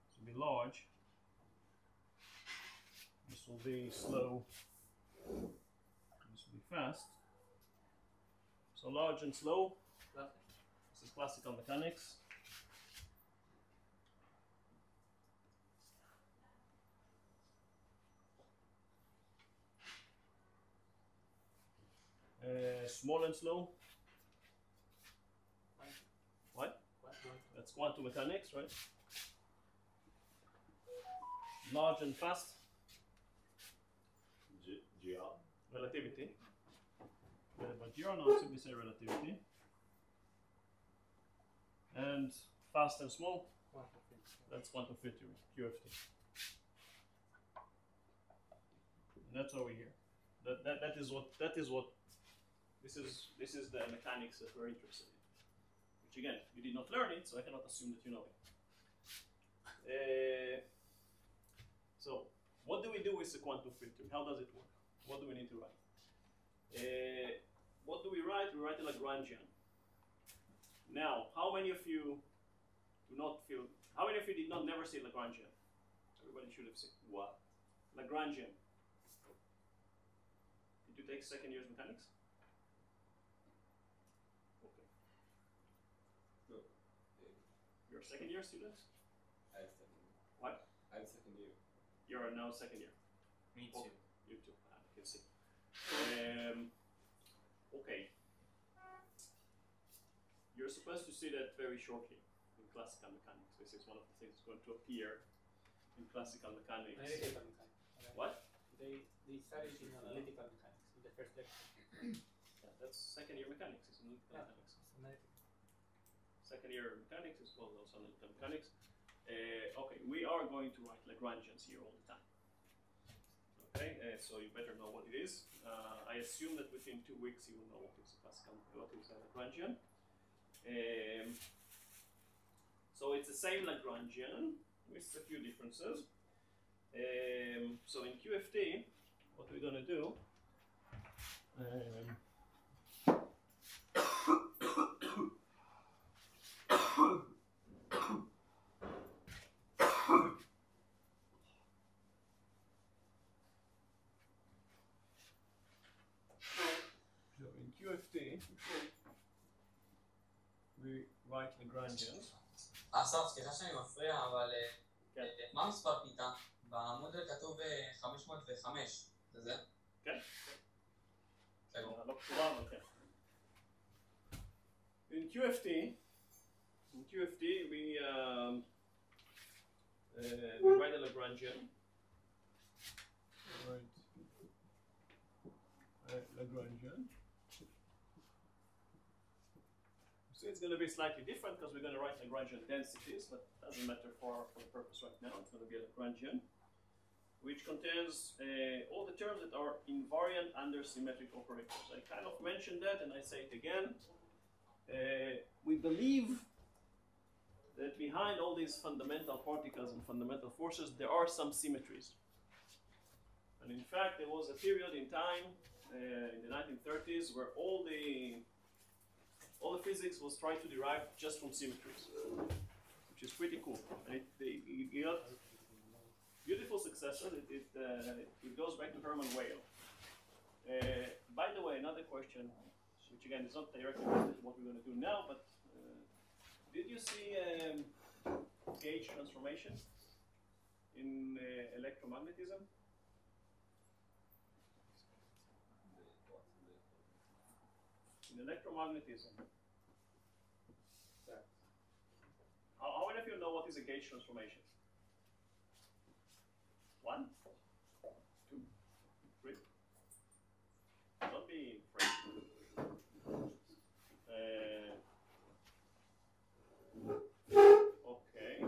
this will be large, this will be slow, this will be fast. So large and slow, this is classical mechanics. Small and slow. What? That's quantum mechanics, right? Large and fast. GR. Relativity. But GR now simply say relativity. And fast and small. That's quantum field theory, QFT. And that's over here. That is what this is the mechanics that we're interested in. Which again, you did not learn it, so I cannot assume that you know it. So, what do we do with the quantum field theory? How does it work? What do we need to write? What do we write? We write a Lagrangian. Now, how many of you do not feel? How many of you did not never see Lagrangian? Everybody should have seen. What? Lagrangian. Did you take second year's mechanics? Okay. No. You're a second year student? I'm second year. What? I'm second year. You're now second year. Me Oh, too. you too. I can see. Okay. You're supposed to see that very shortly in classical mechanics. This is one of the things that's going to appear in classical mechanics. Analytical mechanics. Okay. What? They studied in analytical mechanics in the first lecture. Yeah, that's second year mechanics. It's analytical Yeah. mechanics. Analytical. Second year mechanics is called also analytical mechanics. Okay, we are going to write Lagrangians here all the time. Okay, so you better know what it is. I assume that within 2 weeks you will know what is a classical, what is a Lagrangian. So it's the same Lagrangian with a few differences. So in QFT, what we're going to do, so in QFT, we write Lagrangians. אסף, סליחה שאני מפריע, אבל כן. מה המספר כיתה? בעמוד כתוב 505, זה זה? כן. כן. לא קשורה, אבל כן. In QFT, we write a Lagrangian. Lagrangian. So it's going to be slightly different because we're going to write Lagrangian densities, but it doesn't matter for the purpose right now. It's going to be a Lagrangian, which contains all the terms that are invariant under symmetric operators. I kind of mentioned that, and I say it again. We believe that behind all these fundamental particles and fundamental forces, there are some symmetries. And in fact, there was a period in time in the 1930s where all the physics was tried to derive just from symmetries, which is pretty cool. And it got beautiful successes. It goes back to Hermann Weyl. By the way, another question, which again is not directly related to what we're going to do now, but did you see gauge transformation in electromagnetism? In electromagnetism. How many of you know what is a gauge transformation? 1, 2, 3. Don't be afraid. Okay.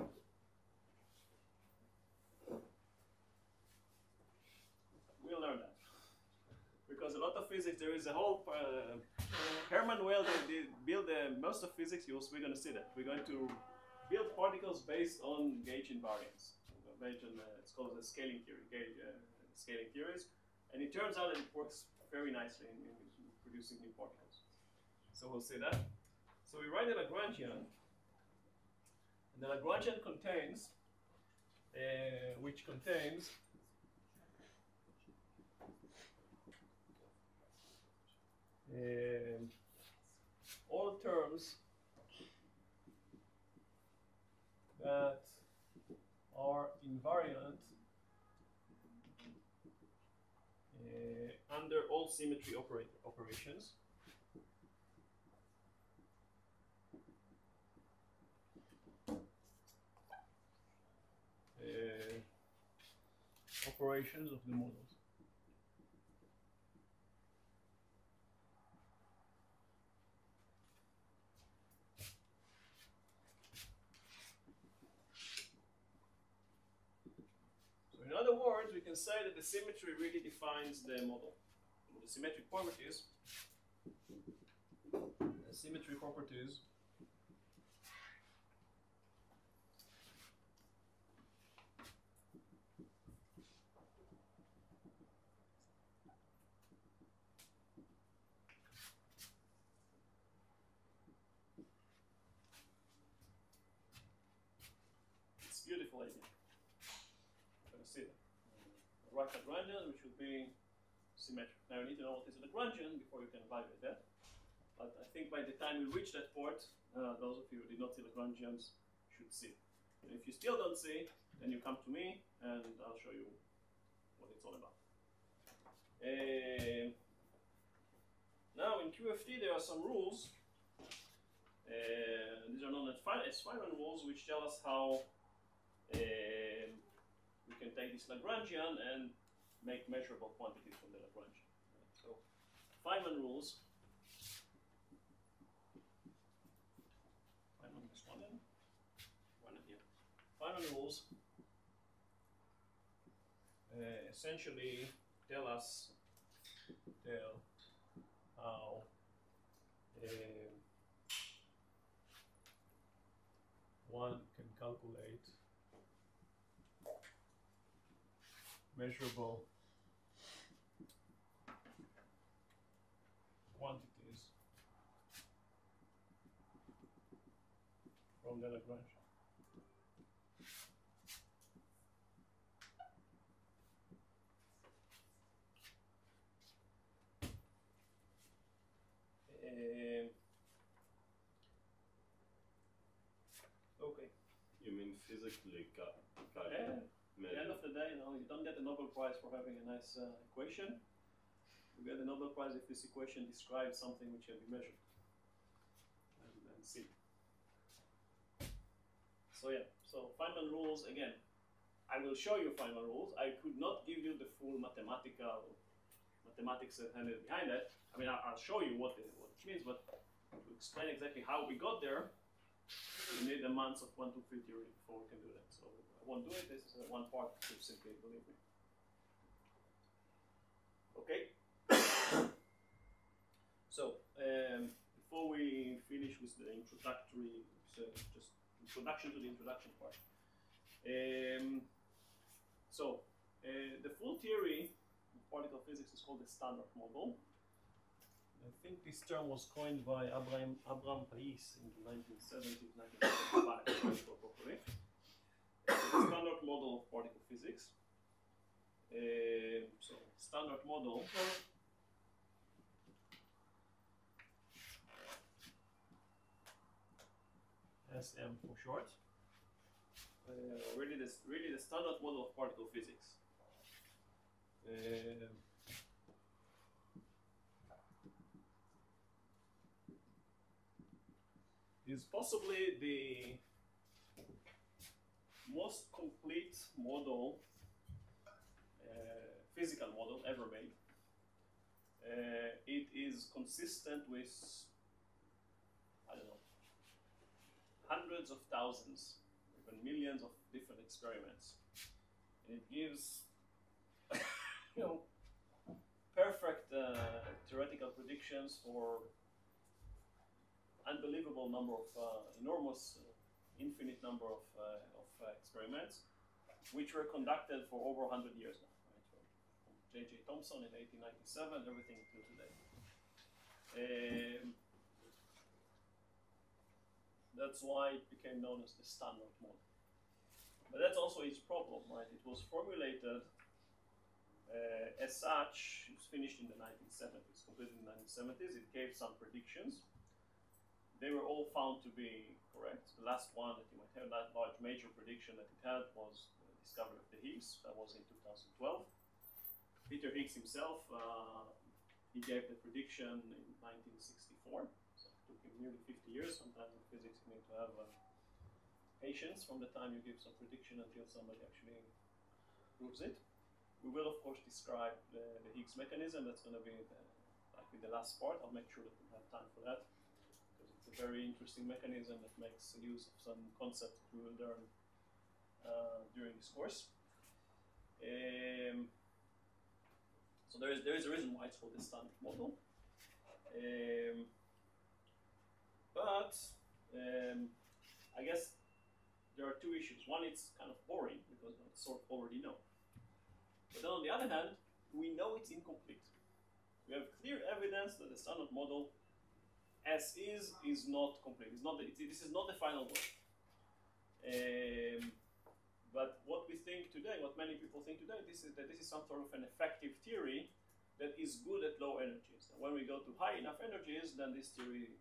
We'll learn that. Because a lot of physics, there is a whole Hermann Weyl, they build most of physics. We're going to see that. We're going to build particles based on gauge invariance. It's called the scaling theory, scaling theories, and it turns out that it works very nicely in producing new particles. So we'll see that. So we write a Lagrangian, and the Lagrangian contains, which contains all terms that are invariant under all symmetry operations. Operations of the models. In other words, we can say that the symmetry really defines the model. The symmetric properties, it's a beautiful idea. Right Lagrangian, which would be symmetric. Now you need to know what is a Lagrangian before you can evaluate that. But I think by the time we reach that part, those of you who did not see Lagrangians should see. And if you still don't see, then you come to me and I'll show you what it's all about. Now in QFT there are some rules. These are known as Feynman rules, which tell us how we can take this Lagrangian and make measurable quantities from the Lagrangian. So, Feynman rules. Feynman is one here. Feynman rules essentially tell how one can calculate measurable quantities from the Lagrangian. Okay. You mean physically At the end of the day, you don't get a Nobel Prize for having a nice equation. You get a Nobel Prize if this equation describes something which can be measured and see. So yeah, so Feynman rules, again, I will show you Feynman rules. I could not give you the full mathematics behind that. I mean, I'll show you what it means, but to explain exactly how we got there, we need a month of quantum field theory before we can do that. So I won't do it. This is one part to simply believe me. Okay. So before we finish with the introductory, just introduction to the introduction part. The full theory of particle physics is called the Standard Model. I think this term was coined by Abraham Pais in the 1970s, 1975, properly. The Standard Model of particle physics. Standard Model SM for short. Really the Standard Model of particle physics. Is possibly the most complete model physical model ever made. It is consistent with, I don't know, hundreds of thousands, even millions of different experiments. And it gives, perfect theoretical predictions for unbelievable number of, enormous, infinite number of experiments, which were conducted for over 100 years now. Right? From J.J. Thomson in 1897, everything till today. That's why it became known as the standard model. But that's also its problem, right? It was formulated as such. It was finished in the 1970s, completed in the 1970s. It gave some predictions. They were all found to be correct. The last one that you might have, that large major prediction that it had, was the discovery of the Higgs. That was in 2012. Peter Higgs himself, he gave the prediction in 1964. So it took him nearly 50 years. Sometimes in physics you need to have patience from the time you give some prediction until somebody actually proves it. We will, of course, describe the Higgs mechanism. That's going to be likely the last part. I'll make sure that we have time for that, because it's a very interesting mechanism that makes use of some concepts that we will learn during this course. So there is a reason why it's called the standard model. I guess there are two issues. One, it's kind of boring because it's sort of already know. But then on the other hand, we know it's incomplete. We have clear evidence that the standard model, as is not complete. This is not the final word. But what we think today, what many people think today, this is some sort of an effective theory that is good at low energies. And when we go to high enough energies, then this theory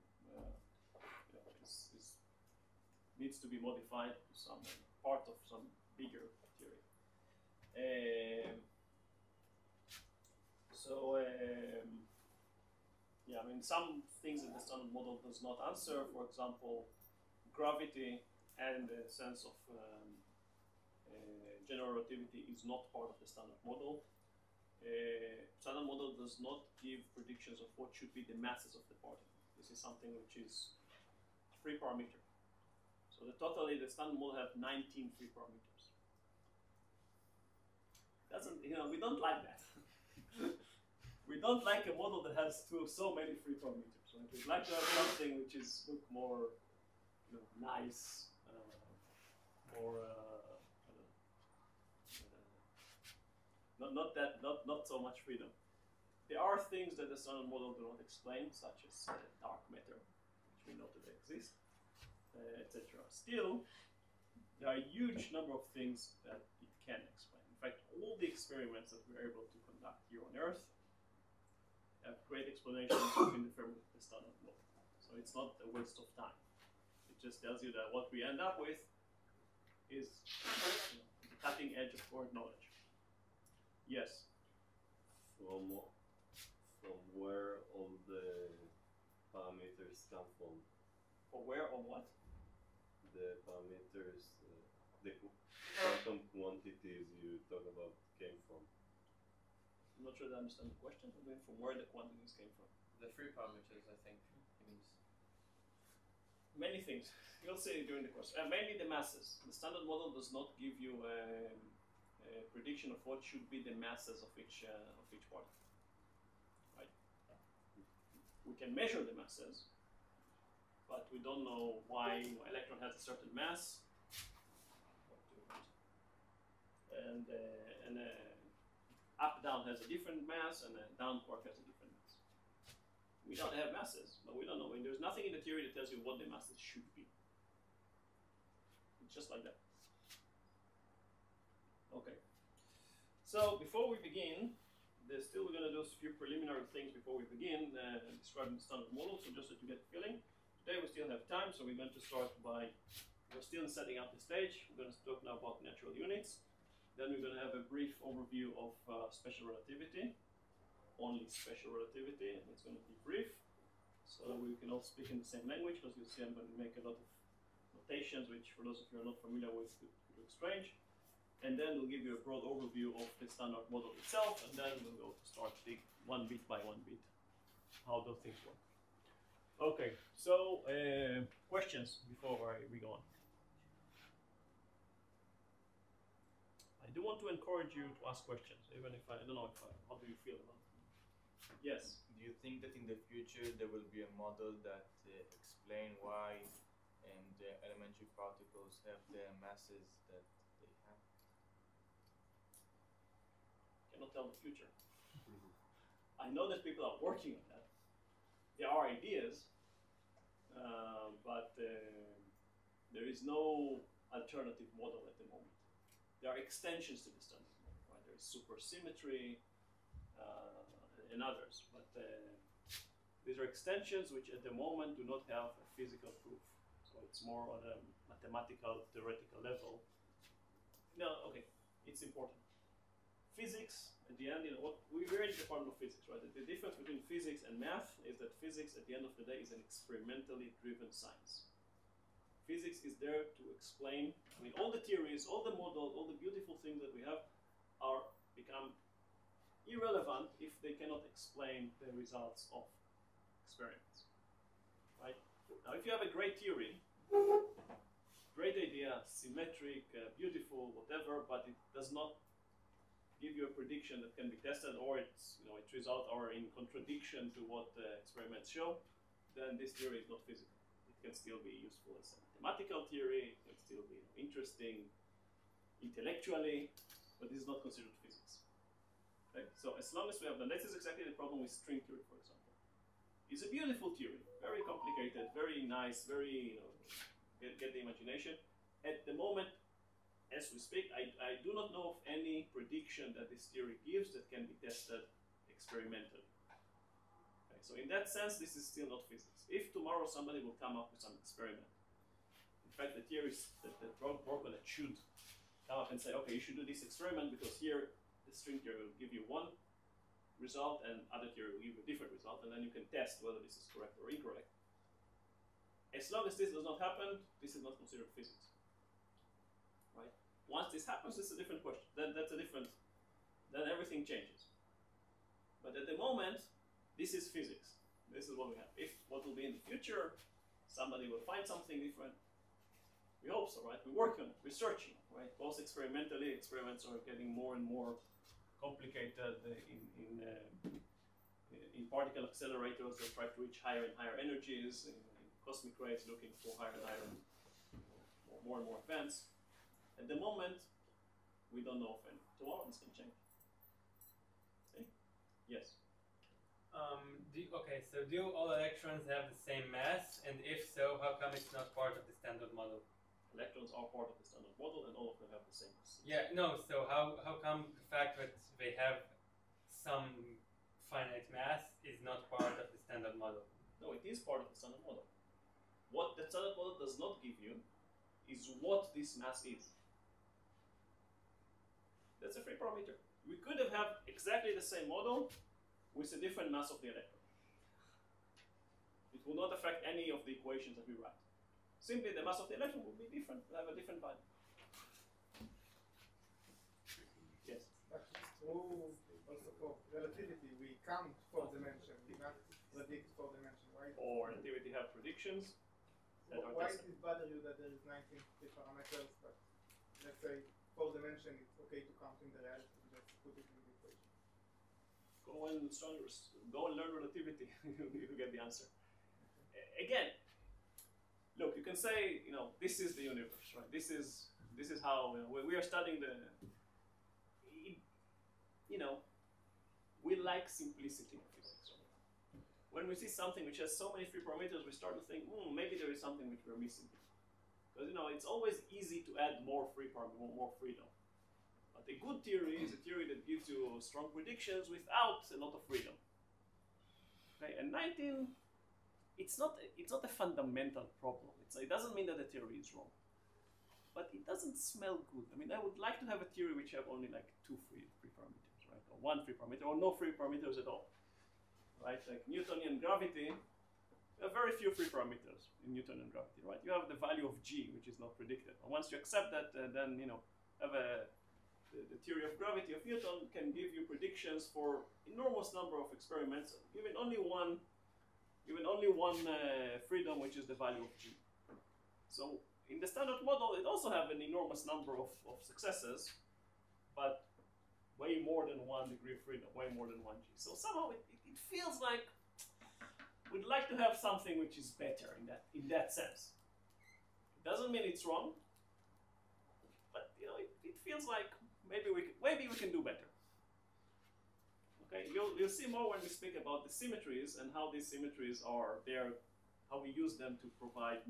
needs to be modified to some part of some bigger theory. Some things that the standard model does not answer. For example, gravity and the sense of general relativity is not part of the standard model. Standard model does not give predictions of what should be the masses of the particle. This is something which is a free parameter. So the standard model has 19 free parameters. We don't like that. We don't like a model that has so many free parameters. Right? We'd like to have something which is look more, nice, more not so much freedom. There are things that the standard model do not explain, such as dark matter, which we know today exist, etc. Still, there are a huge number of things that it can explain. In fact, all the experiments that we're able to conduct here on Earth have great explanations within the framework of the standard model. So it's not a waste of time. It just tells you that what we end up with is the cutting edge of current knowledge. Yes? From where all the parameters come from? For where or what? The parameters, the quantum quantities you talk about came from. I'm not sure I understand the question. I mean, from where the quantities came from. The free parameters, I think, means Many things. You'll see during the course. Mainly the masses. The standard model does not give you a prediction of what should be the masses of each particle. Right? We can measure the masses, but we don't know why an electron has a certain mass, and up-down has a different mass, and a down quark has a different mass. We don't have masses, but we don't know. And there's nothing in the theory that tells you what the masses should be. It's just like that. Okay. So before we begin, we're going to do a few preliminary things before we begin describing the standard model, so just so you get a feeling. Today we still have time, so we're going to start by, we're still setting up the stage. We're going to talk now about natural units. Then we're going to have a brief overview of special relativity, only special relativity, and it's going to be brief, so that we can all speak in the same language, because you'll see I'm going to make a lot of notations, which for those of you who are not familiar with could look strange. and then we'll give you a broad overview of the standard model itself, and then we'll go to start dig one bit by one bit how those things work. Okay, so questions before we go on. I do want to encourage you to ask questions, even if I don't know if how do you feel about it? Yes. Do you think that in the future there will be a model that explain why the elementary particles have the masses that they have? Cannot tell the future. I know that people are working on that. There are ideas, but there is no alternative model at the moment. There are extensions to the standard model, right? There is supersymmetry and others, but these are extensions which at the moment do not have a physical proof. So it's more on a mathematical, theoretical level. No, okay, it's important. Physics, at the end, we're in the department of physics, right? The difference between physics and math is that physics, at the end of the day, is an experimentally driven science. Physics is there to explain, all the theories, all the models, all the beautiful things that we have become irrelevant if they cannot explain the results of experiments, right? Now, if you have a great theory, great idea, symmetric, beautiful, whatever, but it does not give you a prediction that can be tested, or its results are in contradiction to what the experiments show, then this theory is not physical. It can still be useful as a mathematical theory, it can still be interesting intellectually, but this is not considered physics. Okay? So as long as we have done, this is exactly the problem with string theory, for example. It's a beautiful theory, very complicated, very nice, very, get the imagination. At the moment, as we speak, I do not know of any prediction that this theory gives that can be tested experimentally. Okay, so in that sense, this is still not physics. If tomorrow somebody will come up with some experiment, in fact, the theories that broke on it should come up and say, okay, you should do this experiment because here the string theory will give you one result and other theory will give you a different result, and then you can test whether this is correct or incorrect. As long as this does not happen, this is not considered physics. Right? Once this happens, it's a different question. Then everything changes. But at the moment, this is physics. This is what we have. If what will be in the future, somebody will find something different. We hope so, right? We're working on it, researching, right? Both experimentally, experiments are getting more and more complicated in particle accelerators that try to reach higher and higher energies, in cosmic rays looking for higher and higher, more and more advanced. At the moment, we don't know of any. Tomorrow this can change. Okay? Yes? Okay, so do all electrons have the same mass? And if so, how come it's not part of the standard model? Electrons are part of the standard model and all of them have the same mass. Yeah, no, so how come the fact that they have some finite mass is not part of the standard model? No, it is part of the standard model. What the standard model does not give you is what this mass is. That's a free parameter. We could have exactly the same model with a different mass of the electron. It will not affect any of the equations that we write. Simply the mass of the electron will be different, will have a different value. Yes? But it's true also for relativity. We count for dimension, we not predict for dimension, right? For relativity have predictions. Why does it bother you that there is 19 free parameters, but let's say for dimension it's okay to count in the reality, just put it in the equation? Go and learn relativity. You get the answer. Again, look, you can say, this is the universe, right? This is how we are studying the. We like simplicity in physics. Right? When we see something which has so many free parameters, we start to think, maybe there is something which we're missing. Because it's always easy to add more freedom. But a good theory is a theory that gives you strong predictions without a lot of freedom. Okay, and 19, it's not a fundamental problem. It doesn't mean that the theory is wrong, but it doesn't smell good. I would like to have a theory which have only like 2 free parameters, right, or 1 free parameter, or no free parameters at all, right? Like Newtonian gravity, there are very few free parameters in Newtonian gravity, right? You have the value of g, which is not predicted. And once you accept that, then have a the theory of gravity of Newton can give you predictions for enormous number of experiments, given only one freedom, which is the value of G. So in the standard model, it also have an enormous number of successes, but way more than 1 degree of freedom, way more than 1 G. So somehow it feels like we'd like to have something which is better in that sense. It doesn't mean it's wrong, but you know, it feels like maybe we can do better. Okay, you'll see more when we speak about the symmetries and how these symmetries are there, how we use them to provide to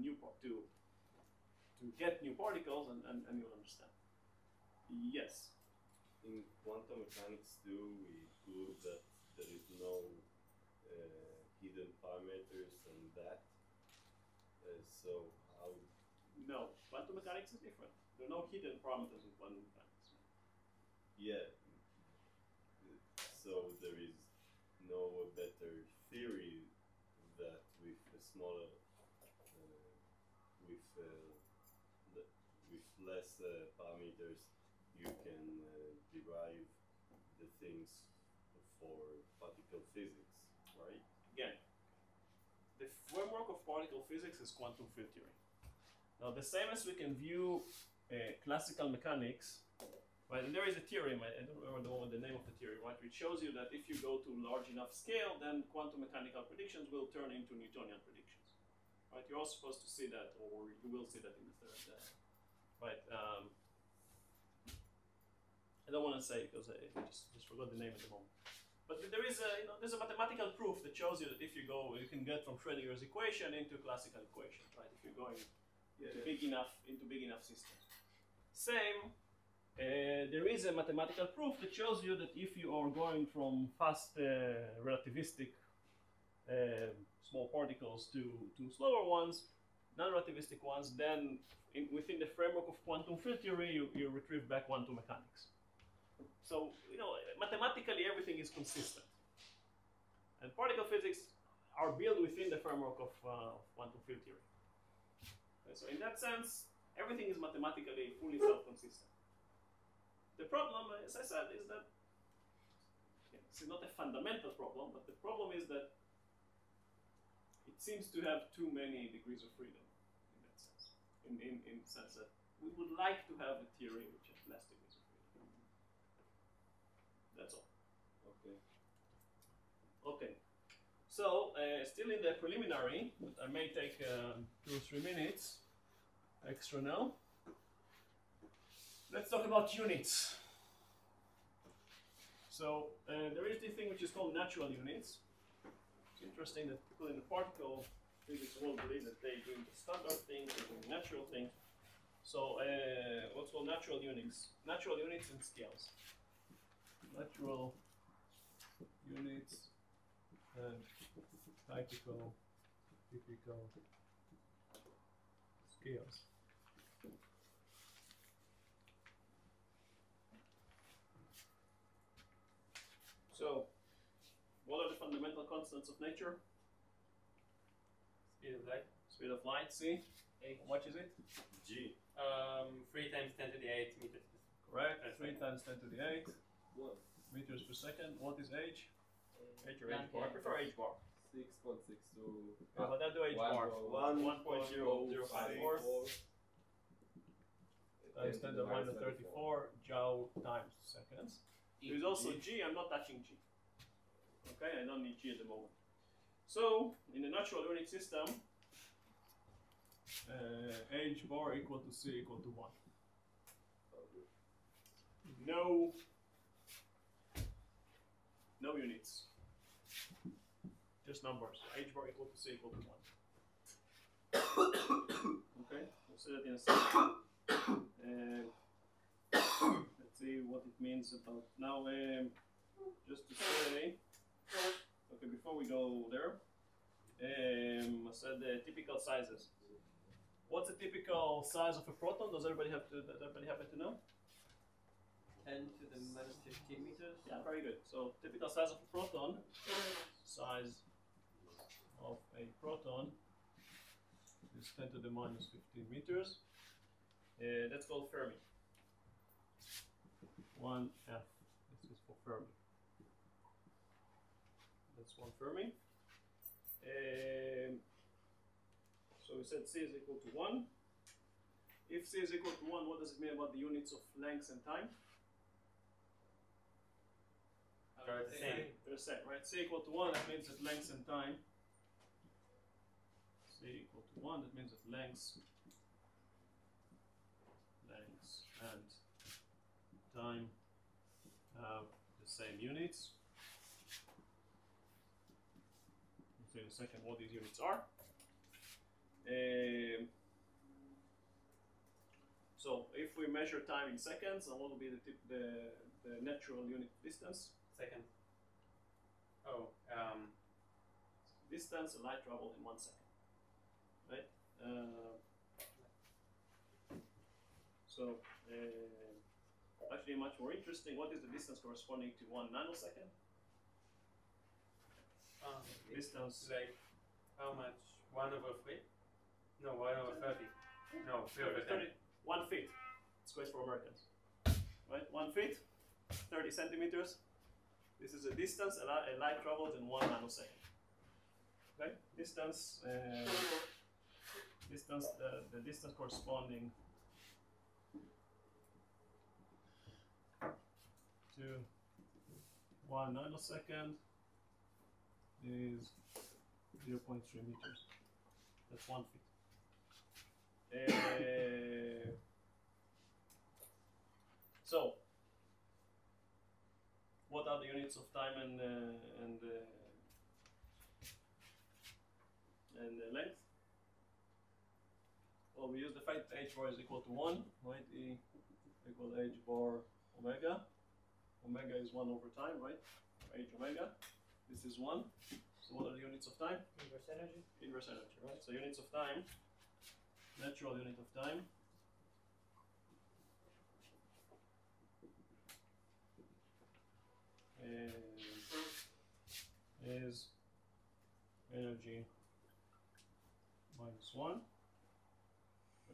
get new particles, and you'll understand. Yes. In quantum mechanics too, we prove that there is no hidden parameters and that. So how? No, quantum mechanics is different. There are no hidden parameters in quantum mechanics. Yeah. So there is no better theory that with a smaller, with less parameters, you can derive the things for particle physics, right? Again, the framework of particle physics is quantum field theory. Now, the same as we can view classical mechanics, right? And there is a theorem, I don't remember the name of the theory, right? Which shows you that if you go to large enough scale, then quantum mechanical predictions will turn into Newtonian predictions, right? You're all supposed to see that, or you will see that in the third, right? I don't want to say because I just forgot the name at the moment. But there is there's a mathematical proof that shows you that if you go, you can get from Schrödinger's equation into classical equation, right? If you're going into big enough systems. Same. There is a mathematical proof that shows you that if you are going from fast relativistic small particles to slower ones, non-relativistic ones, then within the framework of quantum field theory, you retrieve back quantum mechanics. So, mathematically everything is consistent. And particle physics are built within the framework of quantum field theory. Okay, so in that sense, everything is mathematically fully self-consistent. The problem, as I said, is that this is not a fundamental problem, but the problem is that it seems to have too many degrees of freedom in that sense. In the sense that we would like to have a theory which has less degrees of freedom. That's all. Okay. Okay. So, still in the preliminary, but I may take 2 or 3 minutes extra now. Let's talk about units. So, there is this thing which is called natural units. It's interesting that people in the particle physics world believe that they do the standard things, they do natural things. So, what's called natural units? Natural units and scales. Natural units and typical scales. So, what are the fundamental constants of nature? Speed of light. Speed of light, C. How much is it? G. 3 times 10 to the 8 meters. Correct. 3 times 10 to the 8 What? meters per second. What is H? H or Yeah, H bar? I prefer H bar. 6.62. But I'll do H bar. 1.0054 times 10 to the minus 34 joule times seconds. There is also G. I'm not touching G. Okay, I don't need G at the moment. So, in a natural unit system, H bar equal to C equal to 1. No units. Just numbers. H bar equal to C equal to 1. Okay, we'll see that in a second. Let's see what it means about now. Just to say, okay, before we go there, I said the typical sizes. What's a typical size of a proton? Does everybody happen to know? 10 to the minus 15 meters. Yeah, very good. So typical size of a proton, size of a proton is 10 to the minus 15 meters. That's called Fermi. 1f. This is for Fermi. That's 1 Fermi. So we said C is equal to 1. If C is equal to 1, what does it mean about the units of length and time? They're the same. They're the same, right? C equal to 1, that means that length and time. C equal to 1, that means that length and time have the same units. We'll see in a second what these units are. So if we measure time in seconds, and what will be the natural unit of distance? Second. Oh, Distance, a light traveled in 1 second, right? So actually much more interesting, what is the distance corresponding to 1 nanosecond? Distance. like how much? 1/3? No, 1/30. No, 3/10. 1 feet. It's great for Americans. Right? 1 feet, 30 centimeters. This is a distance a light travels in 1 nanosecond. Okay? Distance, the distance corresponding to 1 nanosecond is 0.3 meters. That's 1 feet. So, what are the units of time and length? Well, we use the fact that h bar is equal to 1, right? E equal h bar omega. Omega is 1 over time, right? H omega. This is 1. So what are the units of time? Inverse energy. Inverse energy, right? So units of time, natural unit of time is energy minus 1.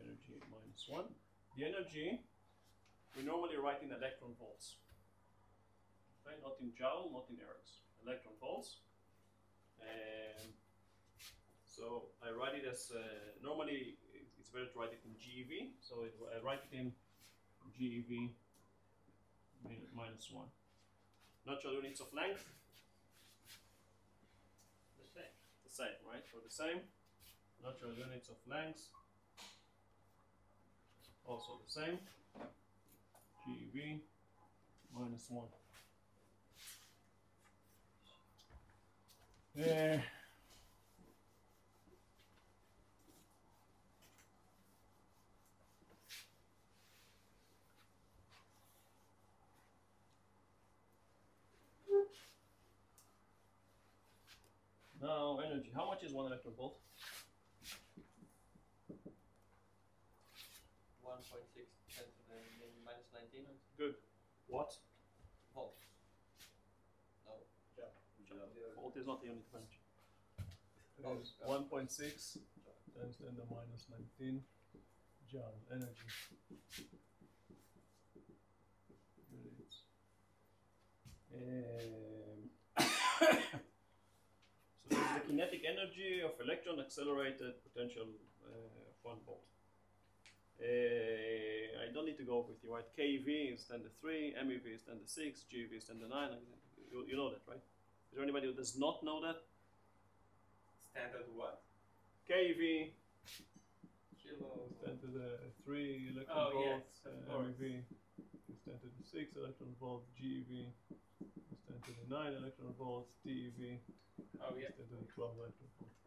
Energy minus 1. The energy we normally write in electron volts. Okay, not in joule, not in ergs. Electron volts. So I write it as normally it's better to write it in GeV. So I write it in GeV minus 1. Natural units of length. The same, right? So the same. Natural units of length. Also the same. GeV minus 1. Now energy. How much is 1 electron volt? 1.6 10 to the minus 19 Good. What? volts. No. Volt is not the unit of energy. Oh, It is 1.6 times 10 to the minus 19 joule energy. Units. So this is the kinetic energy of electron accelerated potential of 1 volt. I don't need to go with you, right? KV is 10 to 3, MEV is 10 to 6, GeV is 10 to 9. You know that, right? Is there anybody who does not know that? Standard what? KV Kilo. is 10 to the 3 electron volts, yes, of course. MEV is 10 to the 6 electron volts, GeV is 10 to the 9 electron volts, TeV Oh yeah. is 10 to the 12 electron volts.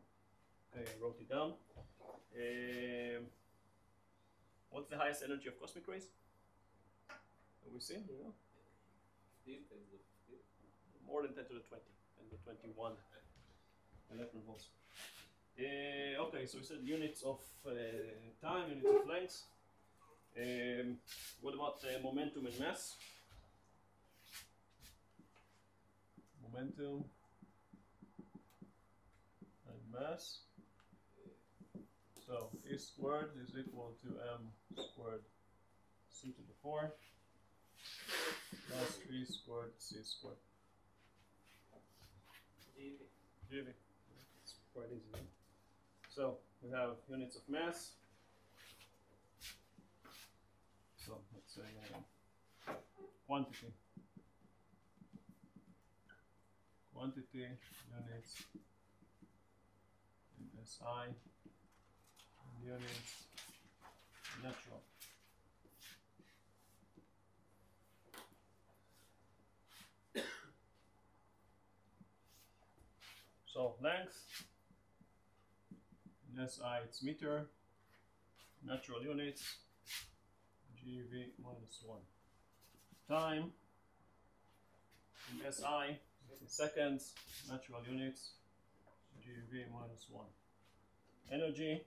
Okay, I wrote it down. What's the highest energy of cosmic rays? Have we seen? Yeah. More than 10 to the 20, 10 to the 21 electron volts. Okay, so we said units of time, units of length. What about momentum and mass? Momentum and mass. So E squared is equal to m squared c to the 4 plus 3 squared c squared. GeV. It's quite easy. Right? So we have units of mass. So let's say quantity units in SI and units natural. So length in SI it's meter, natural units GeV minus 1. Time in SI in seconds, natural units GeV minus 1. Energy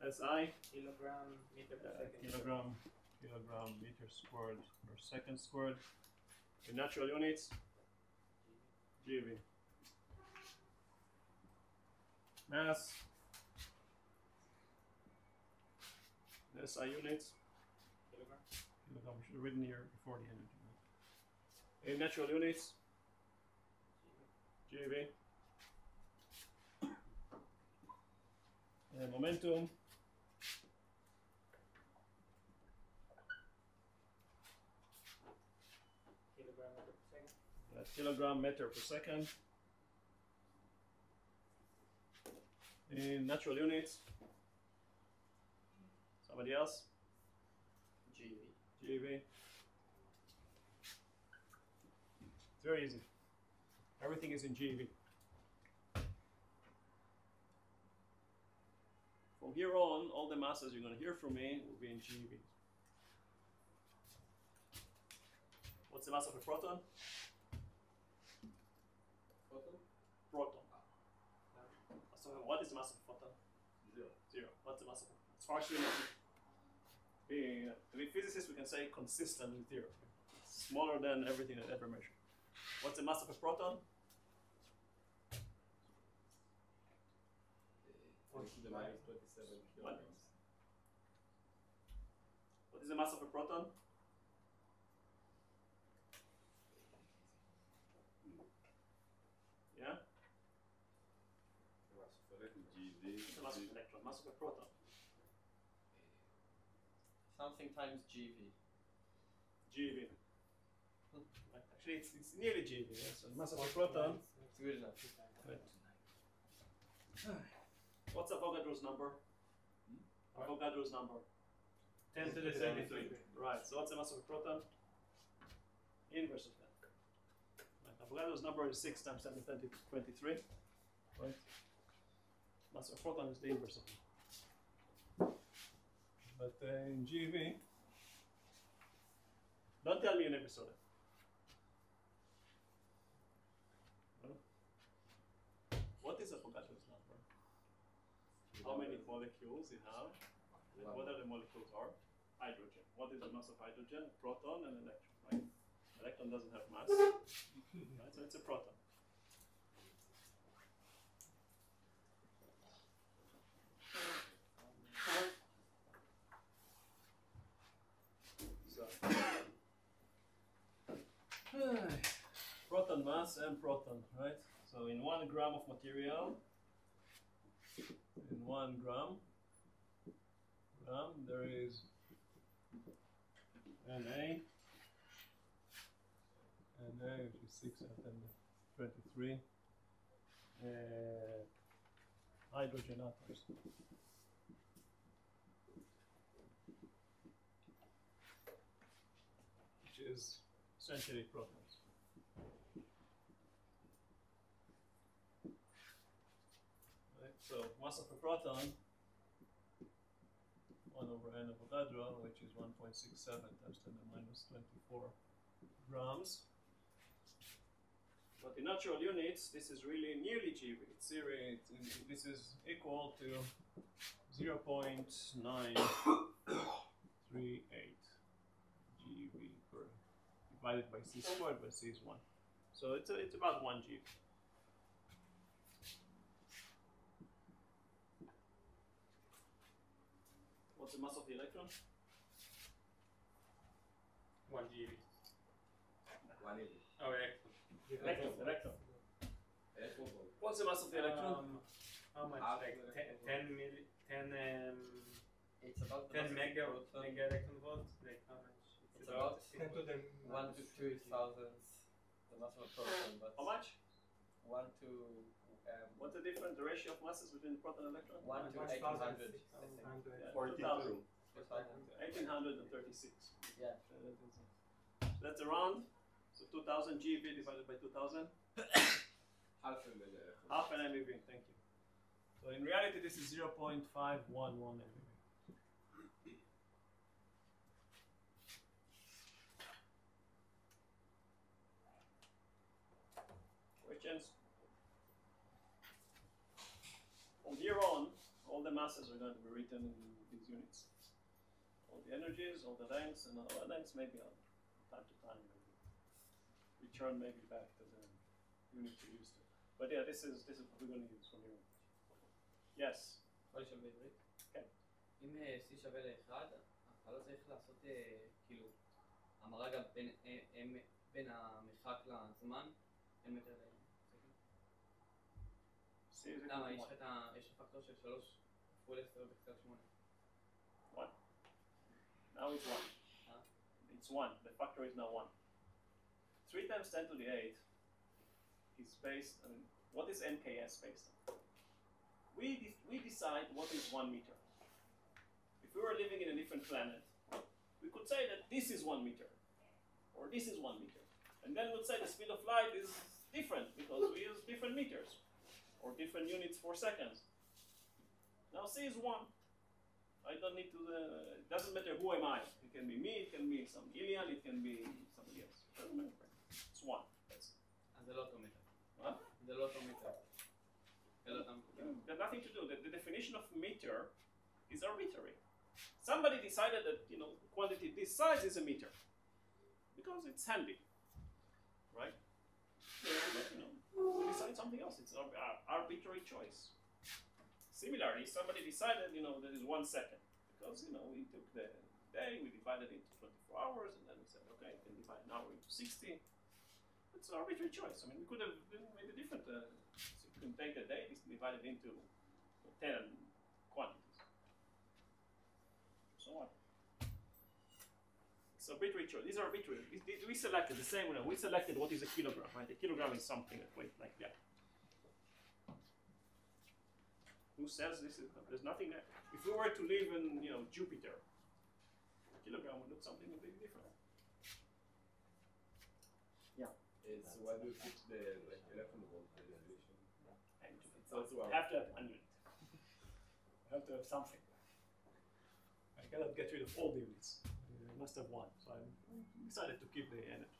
SI Kilogram meter per second. kilogram meter squared per second squared. In natural units GeV. Mass SI units kilogram. We should have written here before the energy. In natural units GeV. And momentum kilogram meter per second. In natural units, somebody else? GeV. It's very easy. Everything is in GeV. From here on, all the masses you're going to hear from me will be in GeV. What's the mass of a proton? Proton. So what is the mass of a photon? Zero. What's the mass of a proton? As far as we know. To be physicists, we can say consistent with zero. It's smaller than everything I ever measured. What's the mass of a proton? 10 to the minus 27 kilograms. What is the mass of a proton? Yeah? GeV. The mass of an electron, mass of a proton. Something times GeV. GeV. Actually, it's nearly GeV. Yeah? So the mass of a proton. It's good enough. Right. What's Avogadro's number? Avogadro's number. 10 to the 23. Right. So what's the mass of a proton? Inverse of that. Right. Avogadro's number is 6 times 10 to the 23. Right. Mass of a proton is the inverse of it. But in GeV, don't tell me you never saw that. No? What is Avogadro's number? How many molecules you have? And what are the molecules are? Hydrogen. What is the mass of hydrogen? A proton and an electron, right? Electron doesn't have mass. Right? So it's a proton. Proton mass and proton, right? So in 1 gram of material, in 1 gram, there is Na, which is 6 and then 23 hydrogen atoms. Which is essentially protons. Right, so mass of a proton 1 over n Avogadro, which is 1.67 times 10 to the minus 24 grams. But in natural units, this is really nearly GeV. This is equal to 0.938 GeV per divided by c squared, by c is 1. So it's about 1 GeV. What's What's the mass of the electron? 1 GeV. 1 electron. Oh, electron. Electron. Electron volt. What's the mass of the electron? How much? Half Like electron 10 It's about 10 mega proton. electron volts. Like how much? It's about 10 to the 1 to 2 thousandths the mass of a proton, but How much? 1 to What's the difference, the ratio of masses between proton and electron? 1 to 800. I think. Yeah, 42. 1836. Yeah. That's around. So 2000 GeV divided by 2000. Half a megaelectron. Half an MeV, thank you. So in reality, this is 0.511 MeV. Questions? From here on, all the masses are going to be written in these units. All the energies, all the lengths, and all the lengths maybe on time to time maybe return maybe back to the unit you're used to. But yeah, this is what we're going to use from here on. Yes. יכול לשאול בעברית? כן. אם C שווה ל-1, אתה לא צריך לעשות כאילו המרה גם בין המרחק לזמן, אין מטר לסקנד. למה? יש לך פקטור של 3 כפול 10 בחזקת 8. 1. Now it's 1. It's 1. The factor is now 1. 3 times 10 to the 8 is based on, what is NKS based on? We decide what is 1 meter. If we were living in a different planet, we could say that this is 1 meter, or this is 1 meter. And then we'd say the speed of light is different because we use different meters, or different units for seconds. Now C is 1. I don't need to, it doesn't matter who am I. It can be me, it can be some alien, it can be somebody else. It doesn't matter. It's 1. That's it. אז זה לא אותו מטר. Huh? זה לא אותו מטר. There's nothing to do. The definition of meter is arbitrary. Somebody decided that, you know, quantity this size is a meter because it's handy, right? But, you know, we decide something else. It's an arbitrary choice. Similarly, somebody decided, you know, that is 1 second because, you know, we took the day, we divided it into 24 hours, and then we said, okay, we can divide an hour into 60. It's an arbitrary choice. I mean, we could have made a different. You can take the day, divide it into 10 quantities. So on. It's arbitrary choice. These are arbitrary. We selected the same way. We selected what is a kilogram, right? A kilogram is something that weighs like that. Who says this is? There's nothing there. If we were to live in, you know, Jupiter, a kilogram would look something completely different. Yeah. So why do you put the electron volt resolution? It's also I have to have 1 unit. I have to have something. I cannot get rid of all the units. I must have 1. So I decided to keep the energy.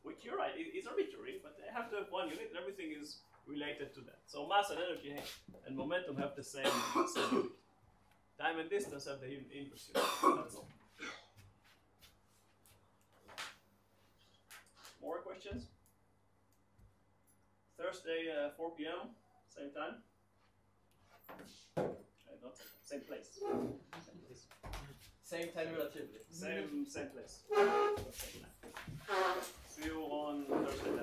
Which you're right, it is arbitrary, but I have to have 1 unit and everything is related to that. So mass and energy and momentum have the same unit. Time and distance have the inverse unit. That's all. More questions? Thursday, 4 p.m., same time? Not same place. Same time relatively. Same place. See you on Thursday.